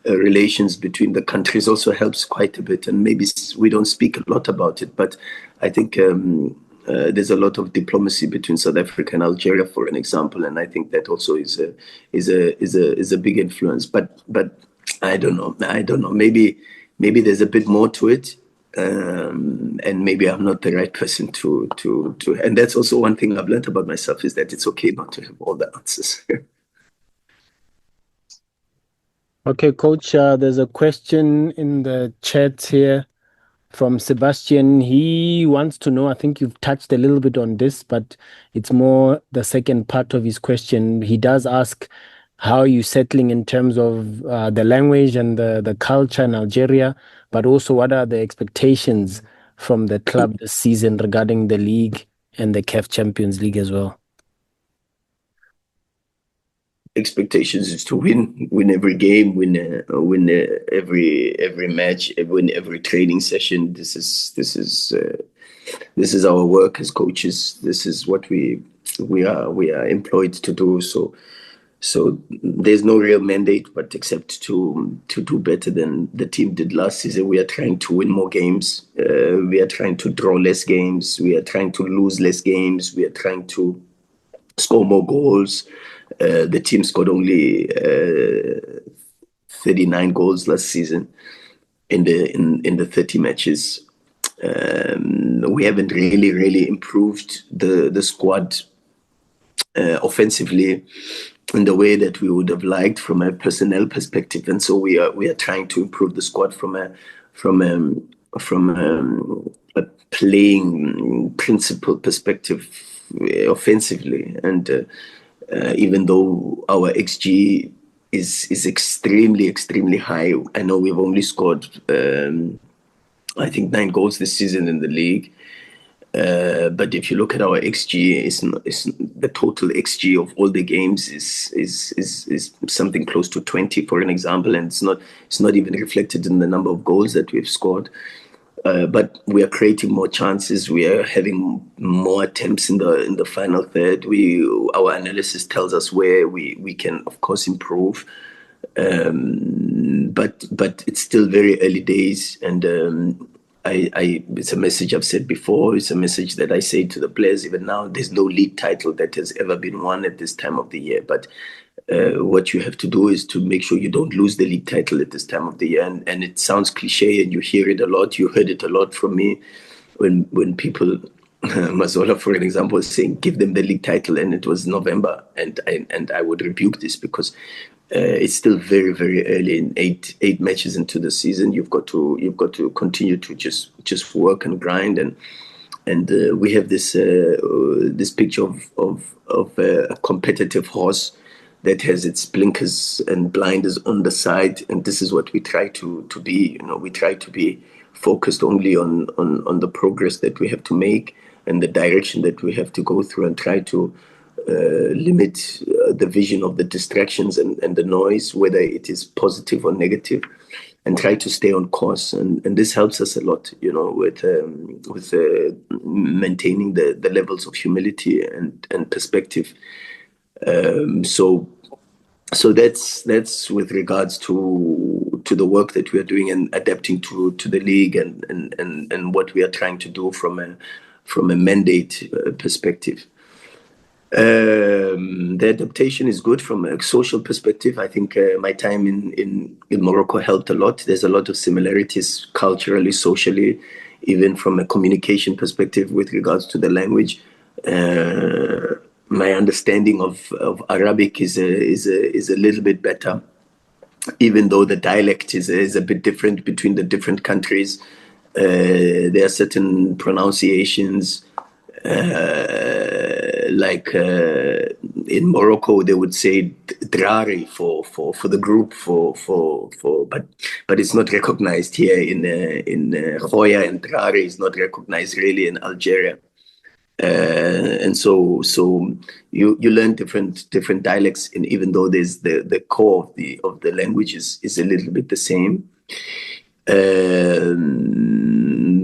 relations between the countries also helps quite a bit. And maybe we don't speak a lot about it, but I think there's a lot of diplomacy between South Africa and Algeria, for an example. And I think that also is a big influence. But I don't know. Maybe there's a bit more to it. And maybe I'm not the right person to and that's also one thing I've learned about myself, is that it's okay not to have all the answers.
Okay, Coach, there's a question in the chat here from Sebastian. He wants to know, I think you've touched a little bit on this, but it's more the second part of his question. He does ask, how are you settling in terms of the language and the culture in Algeria, but also what are the expectations from the club this season regarding the league and the CAF Champions League as well?
expectations is to win every game, win every match, win every training session. This is our work as coaches. This is what we are employed to do. So there's no real mandate, but except to do better than the team did last season. We are trying to win more games. We are trying to draw less games. We are trying to lose less games. We are trying to score more goals. The team scored only 39 goals last season in the 30 matches. We haven't really improved the squad offensively in the way that we would have liked from a personnel perspective, and so we are trying to improve the squad from a playing principle perspective offensively. And even though our XG is extremely high, I know we've only scored I think 9 goals this season in the league. But if you look at our XG, it's the total XG of all the games is something close to 20, for an example, and it's not even reflected in the number of goals that we've scored. But we are creating more chances. We are having more attempts in the final third. Our analysis tells us where we can, of course, improve. But it's still very early days, and it's a message I've said before. It's a message that I say to the players even now. There's no league title that has ever been won at this time of the year, but what you have to do is to make sure you don't lose the league title at this time of the year. And it sounds cliche, and you hear it a lot. You heard it a lot from me when people, Mazola, for an example, was saying, give them the league title, and it was November. And I would rebuke this because it's still very early. In eight matches into the season, you've got to continue to just work and grind, and we have this picture of a competitive horse that has its blinkers and blinders on the side, and this is what we try to be. We try to be focused only on the progress that we have to make and the direction that we have to go through, and try to limit the vision of the distractions and the noise, whether it is positive or negative, and try to stay on course. And this helps us a lot, with maintaining the levels of humility and perspective. So that's with regards to the work that we are doing and adapting to the league and what we are trying to do from a mandate perspective. The adaptation is good from a social perspective. I think my time in Morocco helped a lot. There's a lot of similarities culturally, socially, even from a communication perspective with regards to the language. My understanding of Arabic is a little bit better, even though the dialect is a bit different between the different countries. There are certain pronunciations, like in Morocco they would say drari for the group, but it's not recognized here in Khoya, and drari is not recognized really in Algeria. And so you learn different dialects, and even though there's the core of the language is a little bit the same.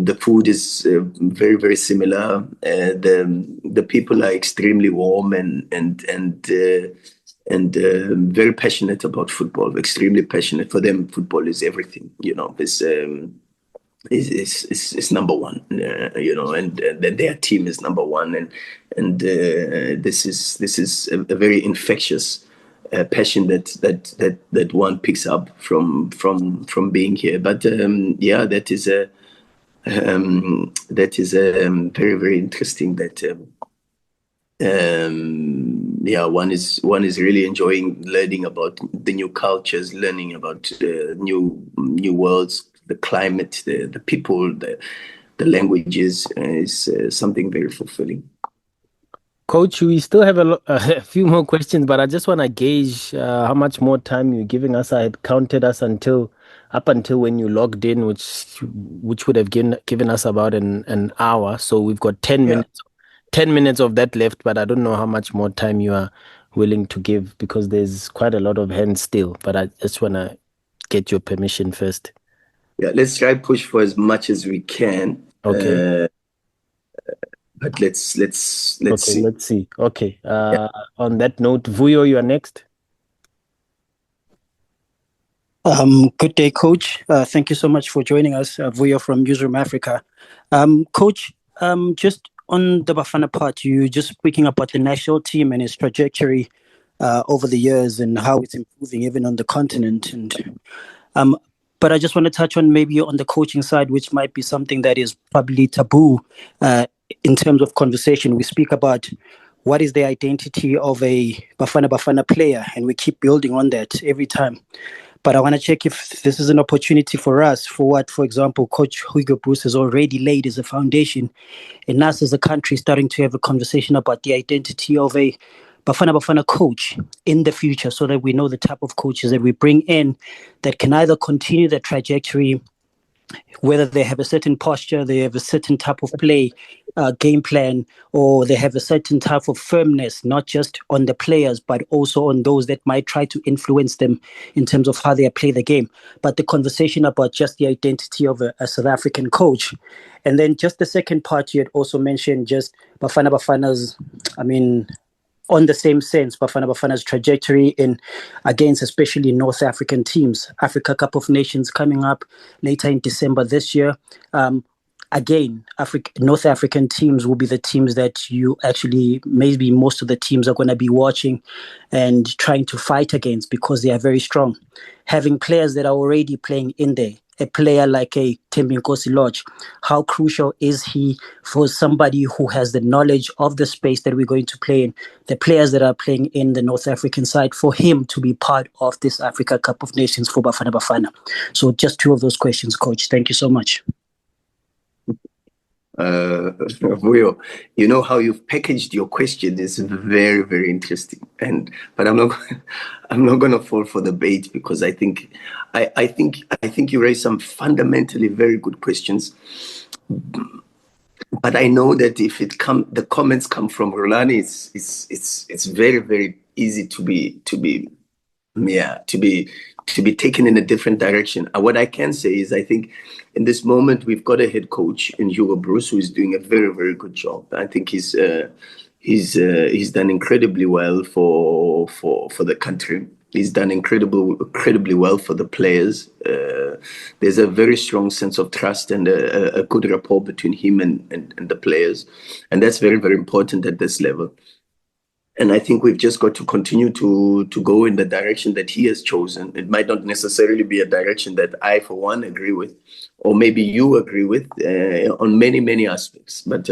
The food is very similar. The people are extremely warm and very passionate about football. Extremely passionate. For them, football is everything. This is number one. And then their team is number one, and this is a very infectious passion that one picks up from being here. But that is very interesting. That one is really enjoying learning about the new cultures, learning about new worlds, the climate, the people, the languages, is something very fulfilling.
Coach, we still have a few more questions, but I just want to gauge how much more time you're giving us. I had counted us up until when you logged in, which would have given us about an hour. So we've got 10 minutes of that left, but I don't know how much more time you are willing to give? Because there's quite a lot of hands still, but I just want to get your permission first.
Yeah, let's try push for as much as we can.
Okay.
But let's
Okay,
see.
let's see. Okay. On that note, Vuyo, you are next.
Good day, Coach. Thank you so much for joining us. Vuyo from Newsroom Africa. Coach, just on the Bafana part, you just speaking about the national team and its trajectory over the years and how it's improving even on the continent. But I just want to touch on maybe on the coaching side, which might be something that is probably taboo in terms of conversation. We speak about what is the identity of a Bafana Bafana player, and we keep building on that every time. But I want to check if this is an opportunity for us, for what, for example, Coach Hugo Bruce has already laid as a foundation, and us as a country starting to have a conversation about the identity of a Bafana Bafana coach in the future, so that we know the type of coaches that we bring in that can either continue the trajectory, whether they have a certain posture, they have a certain type of play, game plan, or they have a certain type of firmness, not just on the players, but also on those that might try to influence them in terms of how they play the game. But the conversation about just the identity of a South African coach. And then just the second part, you had also mentioned just Bafana Bafana's, on the same sense, Bafana Bafana's trajectory in against especially North African teams. Africa Cup of Nations coming up later in December this year. Again, North African teams will be the teams that you actually, maybe most of the teams are going to be watching and trying to fight against because they are very strong. Having players that are already playing in there, a player like a Thembinkosi Lorch, how crucial is he for somebody who has the knowledge of the space that we're going to play in, the players that are playing in the North African side, for him to be part of this Africa Cup of Nations for Bafana Bafana? So just two of those questions, Coach. Thank you so much.
Vuyo, you know how you've packaged your question is very, very interesting. But I'm not going to fall for the bait, because I think you raised some fundamentally very good questions. But I know that if the comments come from Rulani, it's very, very easy to be taken in a different direction. What I can say is, I think in this moment we've got a head coach in Hugo Bruce who is doing a very, very good job. I think he's done incredibly well for the country. He's done incredibly well for the players. There's a very strong sense of trust and a good rapport between him and the players, and that's very, very important at this level. And I think we've just got to continue to go in the direction that he has chosen. It might not necessarily be a direction that I, for one, agree with, or maybe you agree with on many, many aspects. But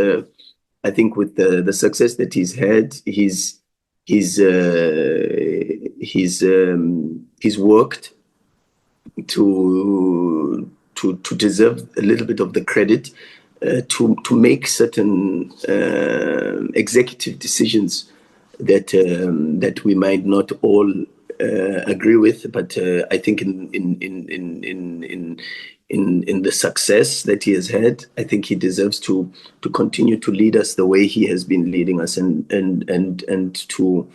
I think with the success that he's had, he's worked to deserve a little bit of the credit to make certain executive decisions that we might not all agree with, but I think in the success that he has had, I think he deserves to continue to lead us the way he has been leading us, and to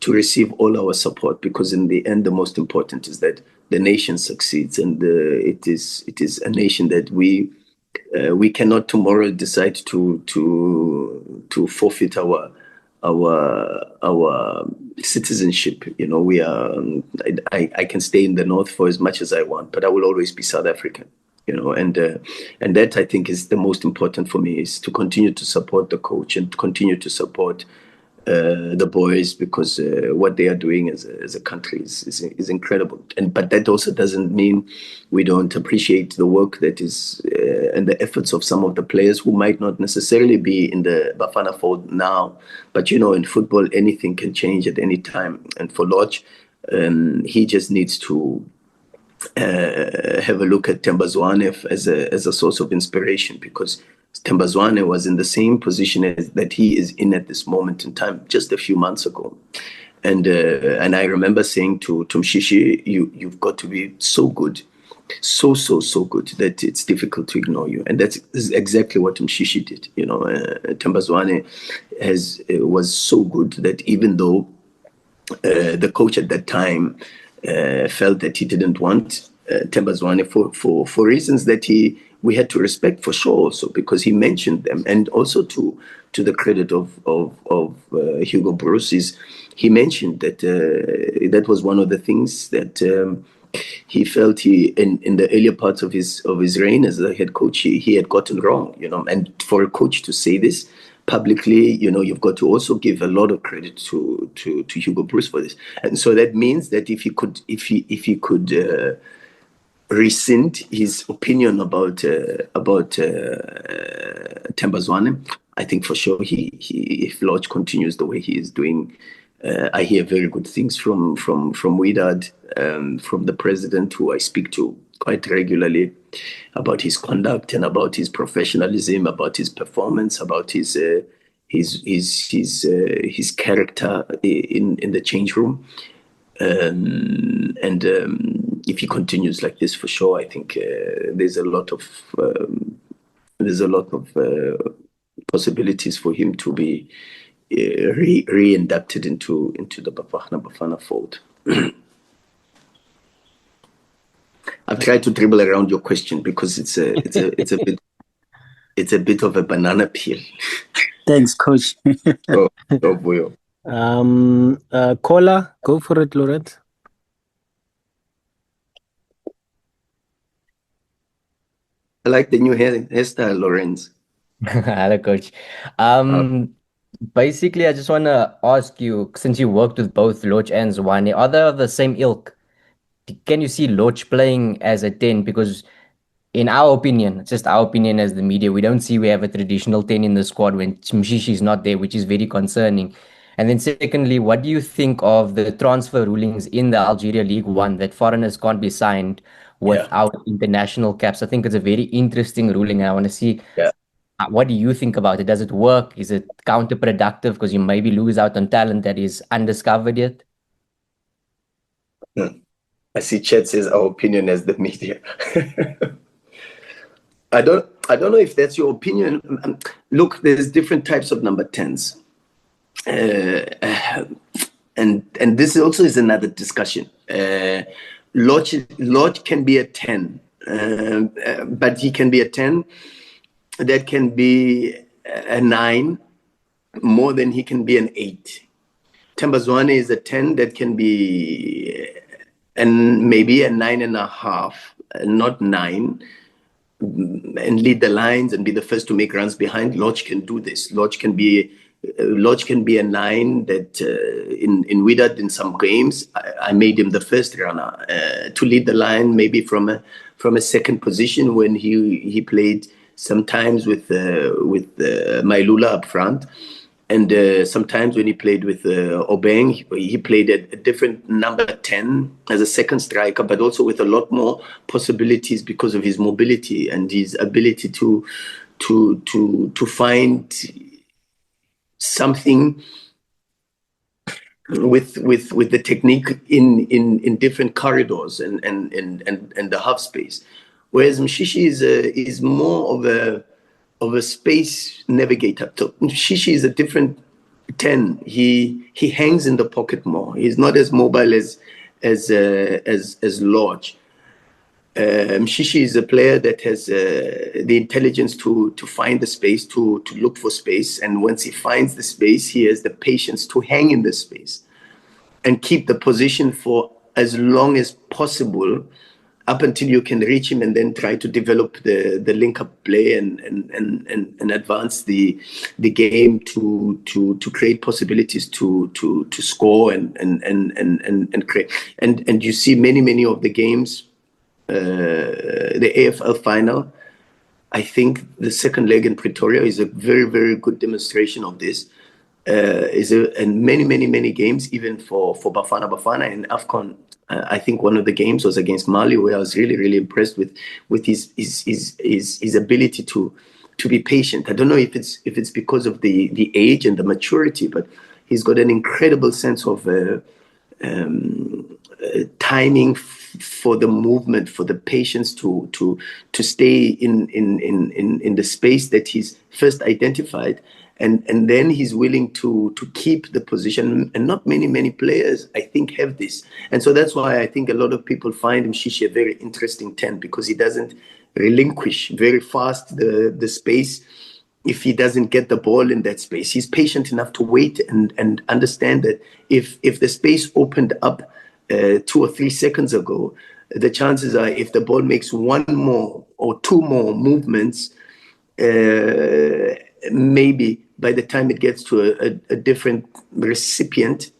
receive all our support, because in the end, the most important is that the nation succeeds, and it is a nation that we cannot tomorrow decide to forfeit our citizenship. You know, we are. I can stay in the north for as much as I want, but I will always be South African. You know, and that, I think, is the most important for me, is to continue to support the coach and to continue to support the boys, because what they are doing as a country is incredible. But that also doesn't mean we don't appreciate the work that is and the efforts of some of the players who might not necessarily be in the Bafana fold now. But you know, in football, anything can change at any time. And for Lorch, he just needs to have a look at Zwane as a source of inspiration, because Zwane was in the same position that he is in at this moment in time just a few months ago. And I remember saying to Mshishi, you've got to be so good, so good that it's difficult to ignore you. And that's exactly what Mshishi did. You know, Zwane was so good that even though the coach at that time felt that he didn't want Themba Zwane for reasons that we had to respect for sure also, because he mentioned them. And also to the credit of Hugo Bruce, he mentioned that that was one of the things that he felt in the earlier parts of his reign as a head coach he had gotten wrong, and for a coach to say this publicly, you've got to also give a lot of credit to Hugo Bruce for this. And so that means that if he could rescind his opinion about Themba Zwane, I think for sure if Lorch continues the way he is doing, I hear very good things from Wydad, from the president, who I speak to quite regularly, about his conduct and about his professionalism, about his performance, about his character in the change room. And if he continues like this, for sure, I think there's a lot of possibilities for him to be re-inducted into the Bafana Bafana fold. I've tried to dribble around your question because it's a bit of a banana peel.
Thanks, Coach.
Oh boy.
Caller, go for it, Laurent.
I like the new hairstyle, Lorenz.
Hello, Coach. Basically, I just want to ask you, since you worked with both Lorch and Zwane, are they of the same ilk? Can you see Lorch playing as a 10? Because in our opinion, it's just our opinion as the media, we have a traditional 10 in the squad when Mshishi is not there, which is very concerning. And then secondly, what do you think of the transfer rulings in the Algeria League One, that foreigners can't be signed without international caps? I think it's a very interesting ruling. I want to see what do you think about it? Does it work? Is it counterproductive because you maybe lose out on talent that is undiscovered yet?
I see Chet says our opinion as the media. I don't know if that's your opinion. Look, there's different types of number 10s. And this also is another discussion. Lorch can be a 10, but he can be a 10 that can be a 9 more than he can be an 8. Themba Zwane is a 10 that can be maybe a 9.5, not 9, and lead the lines and be the first to make runs behind. Lorch can do this. Lorch can be a 9 that in Wydad in some games I made him the first runner to lead the line, maybe from a second position when he played sometimes with Mailula up front, and sometimes when he played with Obeng, he played a different number 10 as a second striker, but also with a lot more possibilities because of his mobility and his ability to find something with the technique in different corridors and the half space. Whereas Mshishi is more of a space navigator. So Mshishi is a different 10. He hangs in the pocket more. He's not as mobile as Lorch. Mshishi is a player that has the intelligence to find the space, to look for space, and once he finds the space, he has the patience to hang in the space and keep the position for as long as possible, up until you can reach him, and then try to develop the link-up play and advance the game to create possibilities to score and create. And you see many of the games, the AFL final, I think the second leg in Pretoria is a very, very good demonstration of this. And many games, even for Bafana Bafana in AFCON. I think one of the games was against Mali, where I was really impressed with his ability to be patient. I don't know if it's because of the age and the maturity, but he's got an incredible sense of timing for the movement, for the patients to stay in the space that he's first identified, and then he's willing to keep the position. And not many players, I think, have this. And so that's why I think a lot of people find Mshishi a very interesting 10, because he doesn't relinquish very fast the space. If he doesn't get the ball in that space, he's patient enough to wait and understand that if the space opened up 2 or 3 seconds ago, the chances are if the ball makes 1 more or 2 more movements, maybe by the time it gets to a different recipient.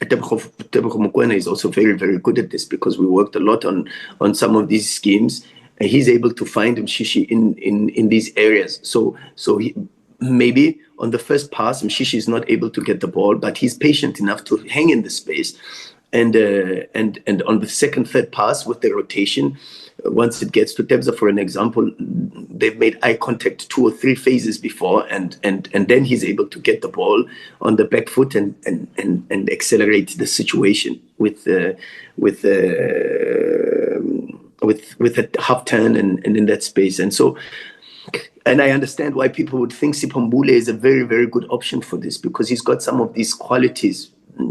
Mokwena is also very good at this, because we worked a lot on some of these schemes. And he's able to find Mshishi in these areas. So maybe on the first pass, Mshishi is not able to get the ball, but he's patient enough to hang in the space. And on the second, third pass with the rotation, once it gets to Tebza, for an example, they've made eye contact 2 or 3 phases before, and then he's able to get the ball on the back foot and accelerate the situation with a half turn and in that space. And so, and I understand why people would think Mbule is a very good option for this, because he's got some of these qualities.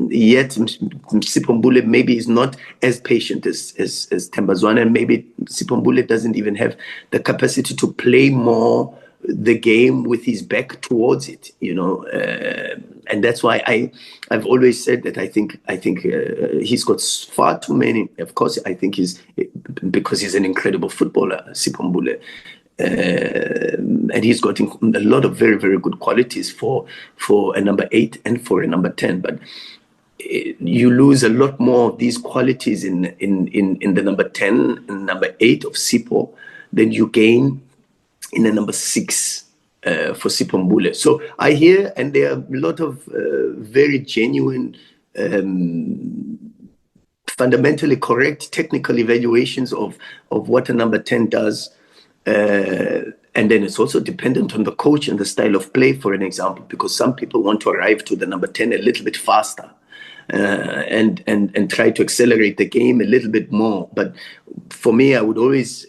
Yet Mbule maybe is not as patient as Zwane, and maybe Mbule doesn't even have the capacity to play more the game with his back towards it, and that's why I've always said that I think he's got far too many. Of course, I think because he's an incredible footballer, Mbule. And he's got a lot of very good qualities for a number 8 and for a number 10, but you lose a lot more of these qualities in the number 10 and number 8 of Sipho than you gain in the number 6 for Sipho Mbule. So I hear, and there are a lot of very genuine, fundamentally correct technical evaluations of what a number 10 does. And then it's also dependent on the coach and the style of play, for an example, because some people want to arrive to the number 10 a little bit faster and try to accelerate the game a little bit more. But for me, I would always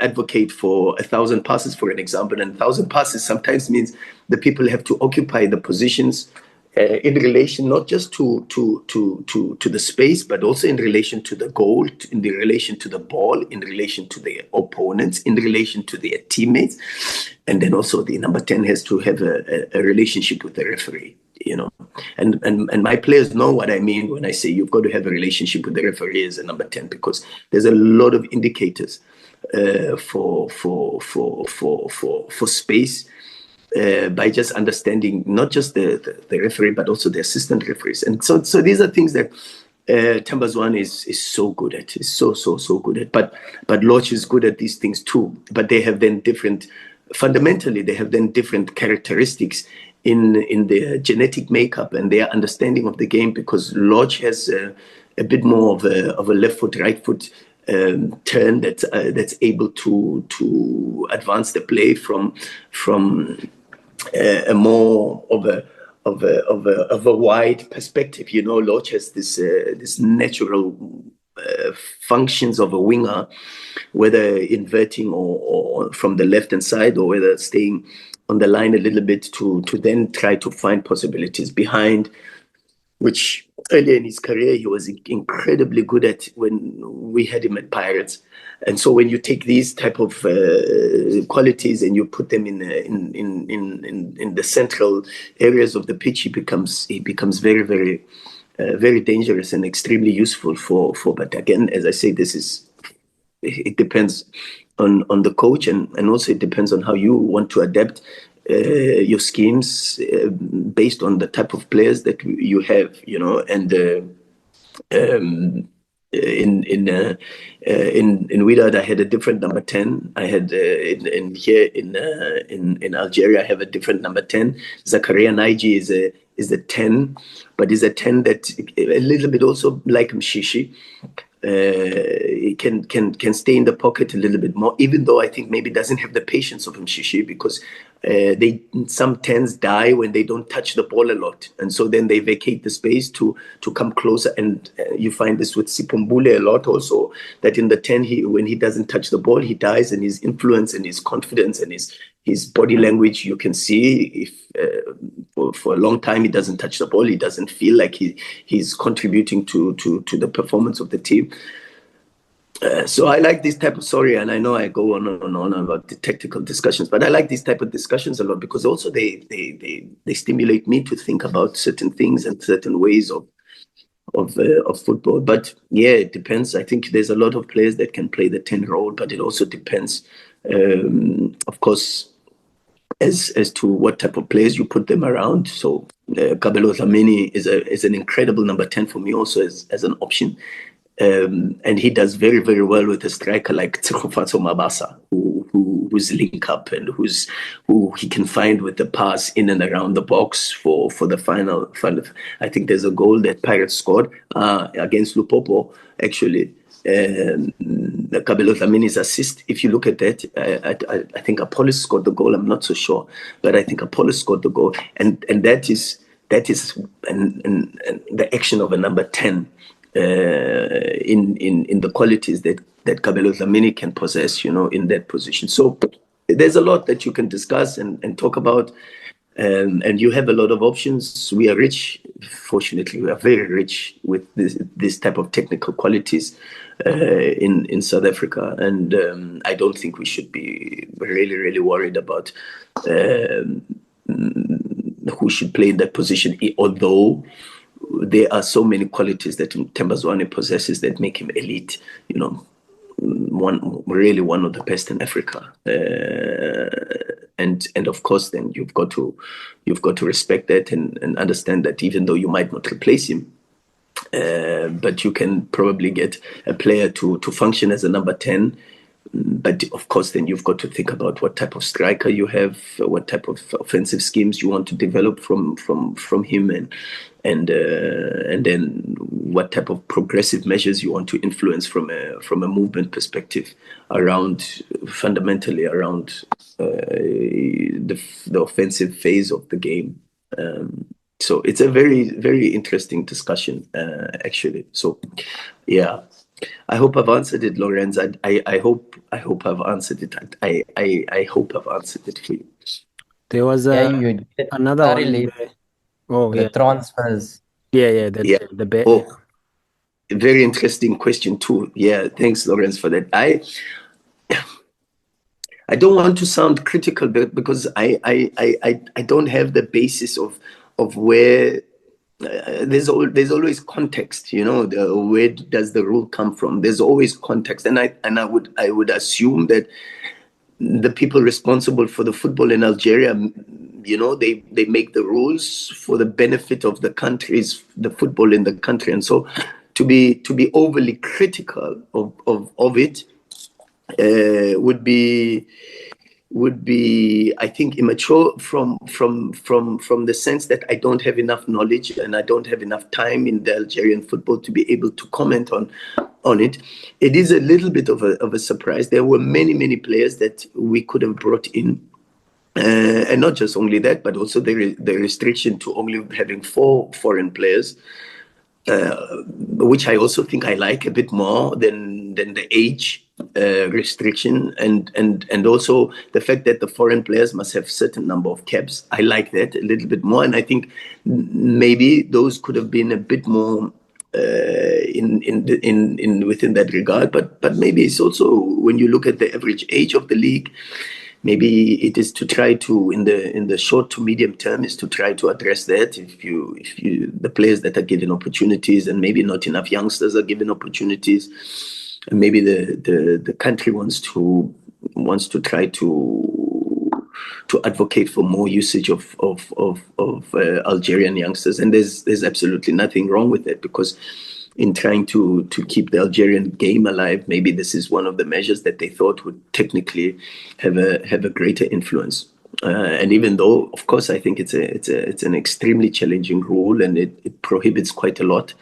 advocate for 1,000 passes, for an example. And 1,000 passes sometimes means the people have to occupy the positions in relation not just to the space, but also in relation to the goal, in the relation to the ball, in relation to the opponents, in relation to their teammates. And then also the number 10 has to have a relationship with the referee, And my players know what I mean when I say you've got to have a relationship with the referee as a number 10, because there's a lot of indicators for space. By just understanding not just the referee, but also the assistant referees. And so these are things that Zwane is so good at. Is so good at. But Lorch is good at these things too. But they have then fundamentally different characteristics in their genetic makeup and their understanding of the game, because Lorch has a bit more of a left foot, right foot turn that's able to advance the play from a more of a wide perspective. Lorch has this natural functions of a winger, whether inverting or from the left hand side, or whether staying on the line a little bit to then try to find possibilities behind, which earlier in his career he was incredibly good at when we had him at Pirates. And so when you take these type of qualities and you put them in the central areas of the pitch, he becomes very dangerous and extremely useful for. But again, as I say, it depends on the coach, and also it depends on how you want to adapt your schemes based on the type of players that you have, and in Wydad I had a different number 10. I had in Algeria I have a different number 10. Zakaria Naiji is a 10, but is a 10 that a little bit also like Mshishi, can stay in the pocket a little bit more, even though I think maybe doesn't have the patience of Mshishi, because some tens die when they don't touch the ball a lot, and so then they vacate the space to come closer. And you find this with Mbule a lot also, that in the 10 when he doesn't touch the ball, he dies, and his influence and his confidence and his body language, you can see if for a long time he doesn't touch the ball, he doesn't feel like he's contributing to the performance of the team. So I like this type of, sorry, and I know I go on and on about the technical discussions, but I like these type of discussions a lot, because also they stimulate me to think about certain things and certain ways of football. But yeah, it depends. I think there's a lot of players that can play the 10 role, but it also depends, of course, as to what type of players you put them around. So Kabelo Dlamini is an incredible number 10 for me also as an option. And he does very, very well with a striker like Tshegofatso Mabasa, who's link up and who he can find with the pass in and around the box for the final. I think there's a goal that Pirates scored against Lupopo, actually. Kabelo Dlamini's assist, if you look at that, I think Apollos scored the goal. I'm not so sure, but I think Apollos scored the goal, and that is the action of a number 10. In the qualities that Kabelo Dlamini can possess, in that position. So there's a lot that you can discuss and talk about, and you have a lot of options. We are rich, fortunately, we are very rich with this type of technical qualities in South Africa, and I don't think we should be really, really worried about who should play in that position, although there are so many qualities that Themba Zwane possesses that make him elite. One of the best in Africa. And of course, then you've got to respect that and understand that even though you might not replace him, but you can probably get a player to function as a number 10. But of course, then you've got to think about what type of striker you have, what type of offensive schemes you want to develop from him, and then what type of progressive measures you want to influence from a movement perspective fundamentally around the offensive phase of the game. So it's a very, very interesting discussion, actually. So, yeah. I hope I've answered it, Lorenz. I hope I've answered it. I hope I've answered it for you.
There was
you did
another one.
thoroughly.
Oh,
The
yeah.
transfers.
Yeah.
Very interesting question too. Yeah, thanks, Lorenz, for that. I don't want to sound critical, because I don't have the basis of where. There's always context, where does the rule come from? There's always context, and I would assume that the people responsible for the football in Algeria, they make the rules for the benefit of the the football in the country, and so to be overly critical of it would be, I think, immature from the sense that I don't have enough knowledge and I don't have enough time in the Algerian football to be able to comment on it. It is a little bit of a surprise. There were many players that we could have brought in, and not just only that, but also the restriction to only having 4 foreign players, which I also think I like a bit more than the age restriction, and also the fact that the foreign players must have certain number of caps. I like that a little bit more, and I think maybe those could have been a bit more in within that regard. But maybe it's also, when you look at the average age of the league, maybe it is to try to, in the short to medium term, is to try to address that. If you the players that are given opportunities, and maybe not enough youngsters are given opportunities, and maybe the country wants to try to advocate for more usage of Algerian youngsters, and there's absolutely nothing wrong with that, because in trying to keep the Algerian game alive, maybe this is one of the measures that they thought would technically have a greater influence. And even though, of course, I think it's an extremely challenging rule, and it prohibits quite a lot.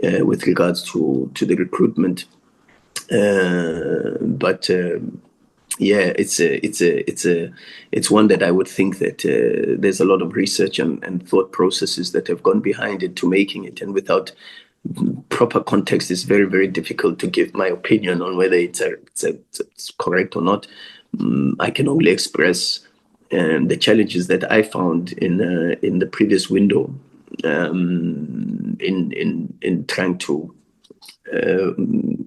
with regards to the recruitment. But yeah, it's one that I would think that there's a lot of research and thought processes that have gone behind it to making it, and without proper context, it's very, very difficult to give my opinion on whether it's correct or not. I can only express the challenges that I found in the previous window in trying to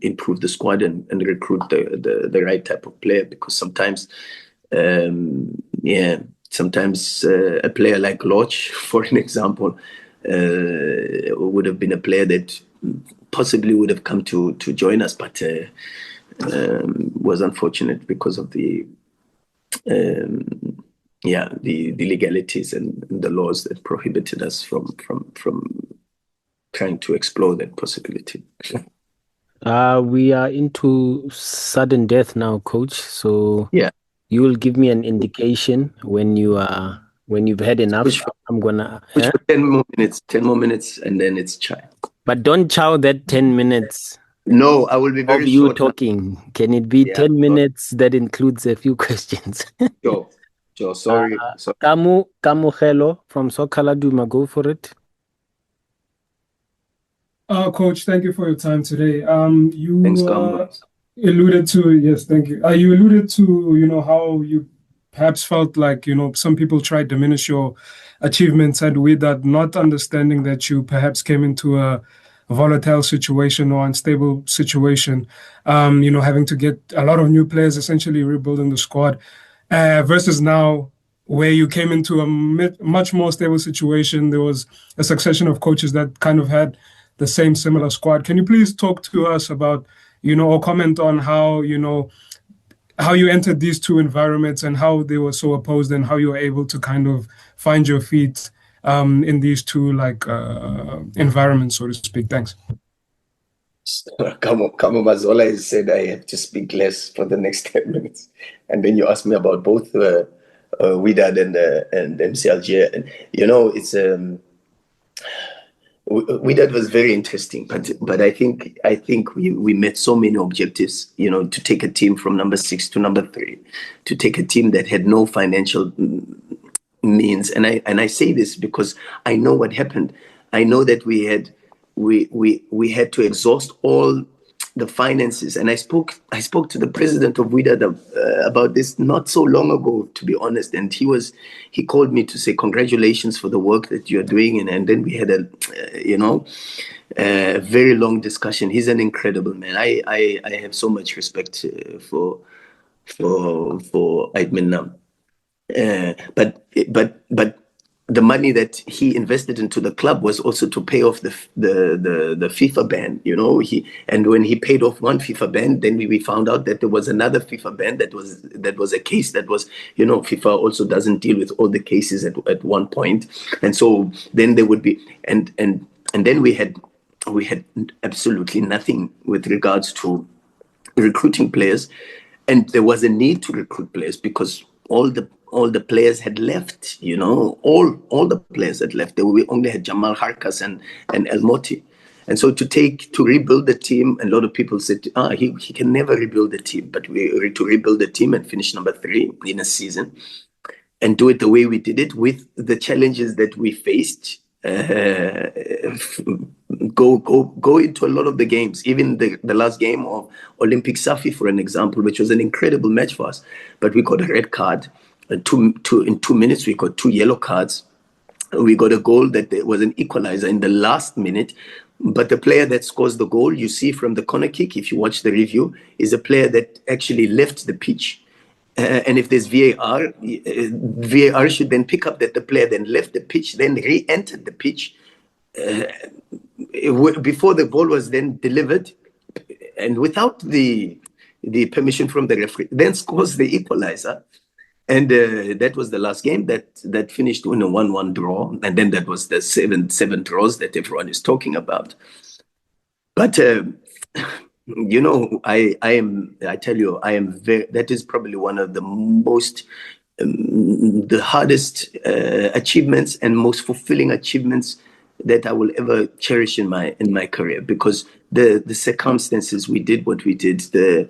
improve the squad and recruit the right type of player, because sometimes a player like Lorch, for an example, would have been a player that possibly would have come to join us, but was unfortunate because of the legalities and the laws that prohibited us from trying to explore that possibility.
We are into sudden death now, coach. So
yeah,
you will give me an indication when you've had enough. I'm gonna
push for 10 more minutes, and then it's chai.
But don't chow that 10 minutes.
No, I will be very
of you talking. Can it be 10 minutes that includes a few questions?
Sure. Sorry.
Kamu Hello from Sokaladuma, go for it.
Coach, thank you for your time today. You
Thanks,
alluded to, yes, thank you. You alluded to, how you perhaps felt like, some people tried to diminish your achievements at Wydad, not understanding that you perhaps came into a volatile situation or unstable situation, having to get a lot of new players, essentially rebuilding the squad, versus now where you came into a much more stable situation. There was a succession of coaches that kind of had the same similar squad. Can you please talk to us about, or comment on how, how you entered these two environments and how they were so opposed, and how you were able to kind of find your feet in these two environments, so to speak? Thanks.
Come on, Mazola has said I have to speak less for the next 10 minutes. And then you ask me about both Wydad and MC Alger. And, it's... Wydad was very interesting, but I think we met so many objectives, to take a team from number 6 to number 3, to take a team that had no financial means. And I say this because I know what happened. I know that we had to exhaust all the finances, and I spoke to the president of Wydad about this not so long ago, to be honest, and he called me to say congratulations for the work that you're doing, and then we had a very long discussion. He's an incredible man. I have so much respect for Aidman. But the money that he invested into the club was also to pay off the FIFA ban, and when he paid off one FIFA ban, then we found out that there was another FIFA ban that was a case that was, FIFA also doesn't deal with all the cases at one point. And so then there would be, and then we had absolutely nothing with regards to recruiting players. And there was a need to recruit players because all the players had left, all the players had left. We only had Jamal Harkas and El Moti. And so to rebuild the team, a lot of people said, he can never rebuild the team. But to rebuild the team and finish number 3 in a season and do it the way we did it with the challenges that we faced, go into a lot of the games, even the last game of Olympic Safi, for an example, which was an incredible match for us. But we got a red card. In 2 minutes, we got 2 yellow cards. We got a goal that was an equalizer in the last minute. But the player that scores the goal, you see from the corner kick, if you watch the review, is a player that actually left the pitch. And if there's VAR, VAR should then pick up that the player then left the pitch, then re-entered the pitch before the ball was then delivered, and without the permission from the referee, then scores the equalizer. And that was the last game that finished in a 1-1 draw. And then that was the 7 draws that everyone is talking about. But, I tell you, I am that is probably one of the most, the hardest achievements and most fulfilling achievements that I will ever cherish in my career, because the circumstances we did what we did, the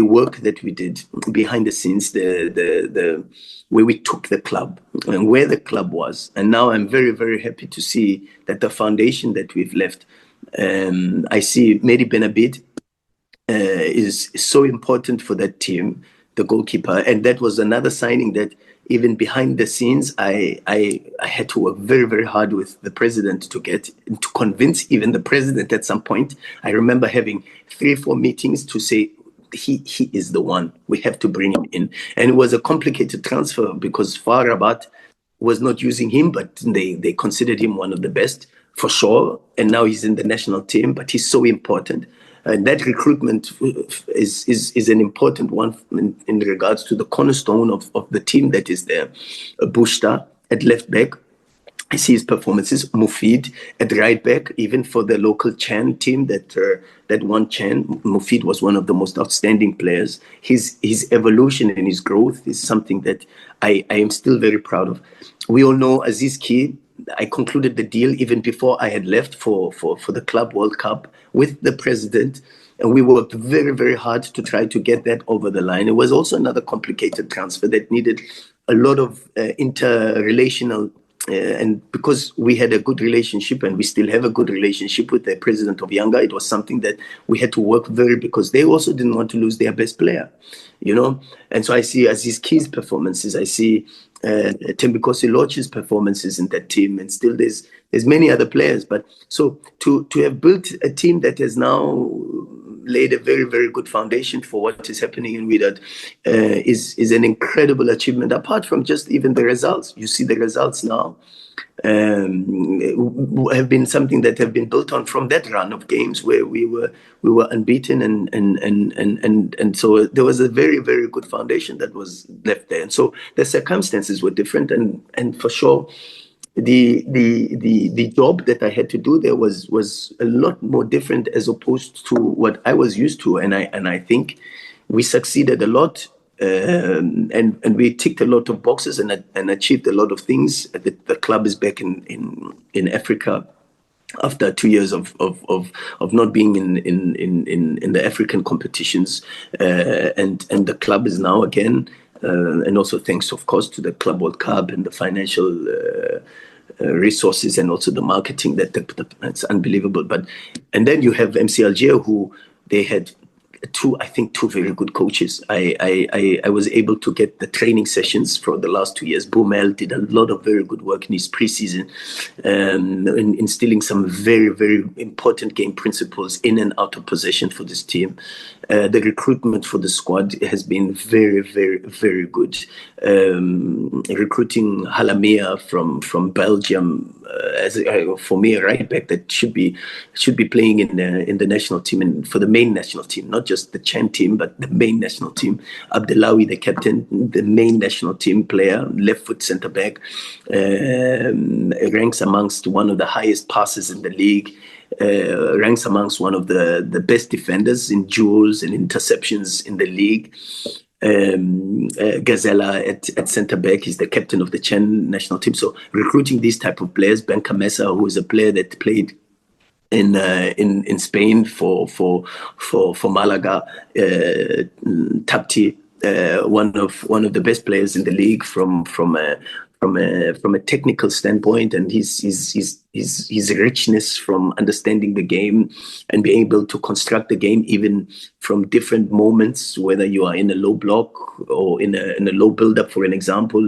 work that we did behind the scenes, the where we took the club and where the club was. And now I'm very, very happy to see that the foundation that we've left, I see Mehdi Benabid is so important for that team, the goalkeeper. And that was another signing that even behind the scenes, I had to work very, very hard with the president to convince even the president at some point. I remember having 3 or 4 meetings to say, he is the one. We have to bring him in. And it was a complicated transfer because FAR Rabat was not using him, but they considered him one of the best for sure. And now he's in the national team, but he's so important. And that recruitment is an important one in regards to the cornerstone of the team that is there. Bushta at left back, I see his performances. Mufid at right back, even for the local Chan team that won Chan, Mufid was one of the most outstanding players. His evolution and his growth is something that I am still very proud of. We all know Aziz Ki. I concluded the deal even before I had left for the Club World Cup with the president. And we worked very, very hard to try to get that over the line. It was also another complicated transfer that needed a lot of interrelational and because we had a good relationship and we still have a good relationship with the president of Yanga, it was something that we had to work because they also didn't want to lose their best player, And so I see Aziz Ki's performances, I see Thembinkosi Lorch's performances in that team, and still there's many other players. But so to have built a team that has now laid a very, very good foundation for what is happening in Wydad is an incredible achievement, apart from just even the results. You see the results now have been something that have been built on from that run of games where we were unbeaten, and so there was a very, very good foundation that was left there. And so the circumstances were different, and for sure the job that I had to do there was a lot more different as opposed to what I was used to, and I think we succeeded a lot, and we ticked a lot of boxes and achieved a lot of things. The club is back in Africa after 2 years of not being in the African competitions, and the club is now again, and also thanks of course to the Club World Cup and the financial resources and also the marketing that's unbelievable. And then you have MC Alger, who they had two very good coaches. I was able to get the training sessions for the last 2 years. Boumel did a lot of very good work in his preseason, in instilling some very, very important game principles in and out of possession for this team. The recruitment for the squad has been very, very, very good. Recruiting Halamia from Belgium for me a right back that should be playing in the national team and for the main national team, not just the Chan team, but the main national team. Abdelawi, the captain, the main national team player, left foot centre back, ranks amongst one of the highest passes in the league. Ranks amongst one of the best defenders in duels and interceptions in the league. Gazella at centre back, he's the captain of the Chen national team. So recruiting these type of players, Ben Camesa, who is a player that played in Spain for Malaga, Tapti, one of the best players in the league from a technical standpoint, and his richness from understanding the game and being able to construct the game even from different moments, whether you are in a low block or in a low build-up, for an example,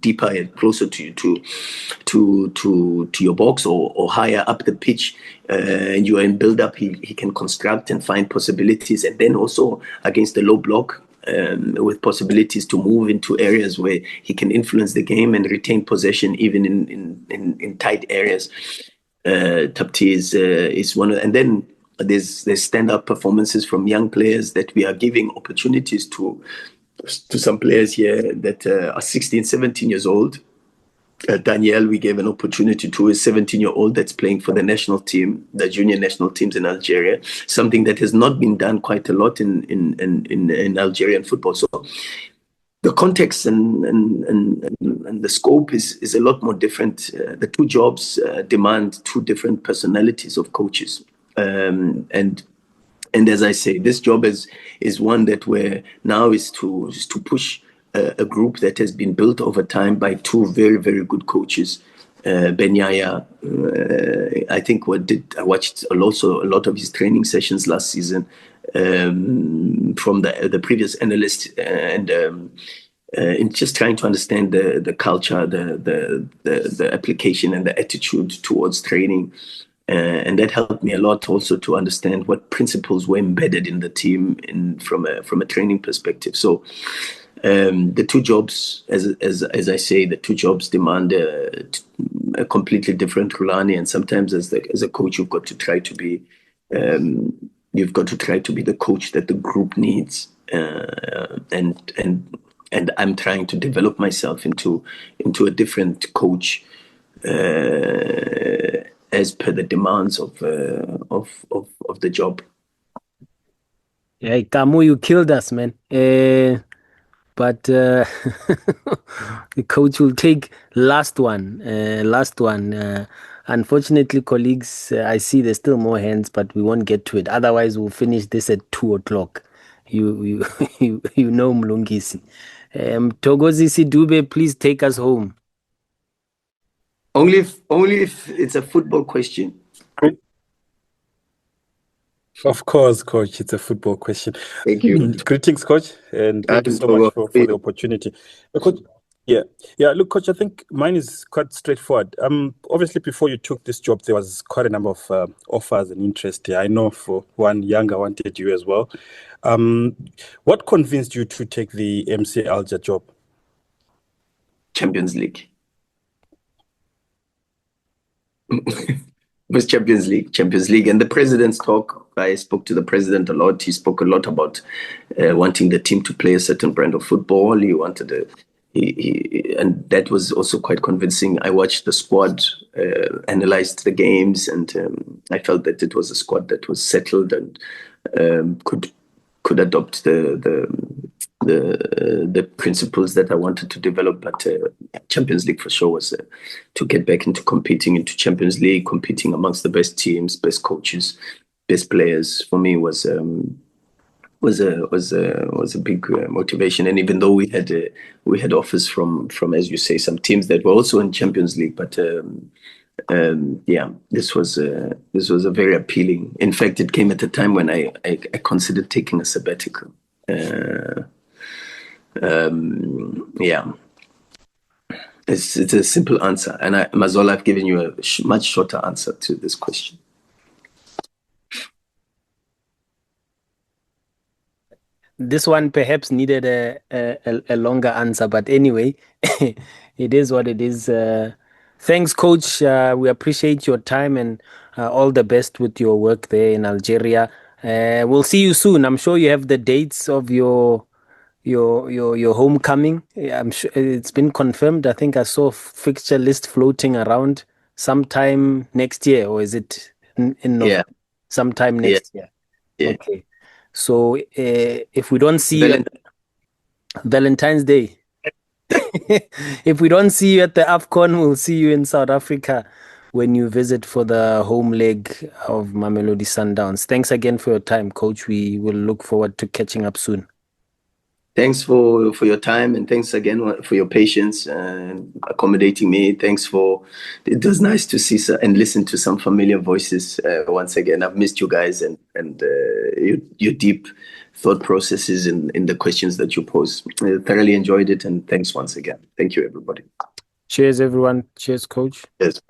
deeper and closer to your box, or higher up the pitch, and you are in build-up, he can construct and find possibilities, and then also against the low block, with possibilities to move into areas where he can influence the game and retain possession even in tight areas. Tapti is one of, and then there's stand-up performances from young players that we are giving opportunities to some players here that are 16, 17 years old. Daniel, we gave an opportunity to a 17-year-old that's playing for the national team, the junior national teams in Algeria, something that has not been done quite a lot in Algerian football. So the context and the scope is a lot more different. The two jobs demand two different personalities of coaches, and as I say, this job is one that where now is to push a group that has been built over time by two very, very good coaches. Benyaya, I think I watched also a lot of his training sessions last season from the previous analyst, and in just trying to understand the culture, the application and the attitude towards training. And that helped me a lot also to understand what principles were embedded in the team from a training perspective. So the two jobs, as I say, the two jobs demand a completely different Rulani, and sometimes as a coach, you've got to try to be the coach that the group needs, and I'm trying to develop myself into a different coach as per the demands of the job.
Yeah, Kamu, you killed us, man. But the coach will take last one. Unfortunately, colleagues, I see there's still more hands, but we won't get to it. Otherwise, we'll finish this at 2:00. You know Mlungisi. Thokozisi Dube, please take us home.
Only if it's a football question.
Of course, Coach. It's a football question.
Thank you.
Greetings, Coach, and thank you so much for the opportunity. Coach, yeah. Look, Coach, I think mine is quite straightforward. Obviously, before you took this job, there was quite a number of offers and interest here. I know for one, Younger wanted you as well. What convinced you to take the MC Alger job?
Champions League. It was Champions League, and the president's talk. I spoke to the president a lot. He spoke a lot about wanting the team to play a certain brand of football. He wanted and that was also quite convincing. I watched the squad, analyzed the games, and I felt that it was a squad that was settled and could adopt the principles that I wanted to develop. But Champions League for sure was to get back into competing into Champions League, competing amongst the best teams, best coaches, best players. For me was a big motivation. And even though we had offers from as you say some teams that were also in Champions League, but this was a very appealing. In fact, it came at a time when I considered taking a sabbatical. It's a simple answer, and Mazola, I've given you a much shorter answer to this question.
This one perhaps needed a longer answer, but anyway, it is what it is. Thanks, Coach. We appreciate your time and all the best with your work there in Algeria. We'll see you soon. I'm sure you have the dates of your homecoming. I'm sure it's been confirmed. I think I saw a fixture list floating around sometime next year, or is it in November? Sometime next year.
Yeah.
Okay. So if we don't see you at Valentine's Day, if we don't see you at the AFCON, we'll see you in South Africa when you visit for the home leg of Mamelodi Sundowns. Thanks again for your time, Coach. We will look forward to catching up soon.
Thanks for your time, and thanks again for your patience and accommodating me. It was nice to see and listen to some familiar voices once again. I've missed you guys and your deep thought processes in the questions that you pose. I thoroughly enjoyed it, and thanks once again. Thank you, everybody.
Cheers, everyone. Cheers, Coach.
Yes.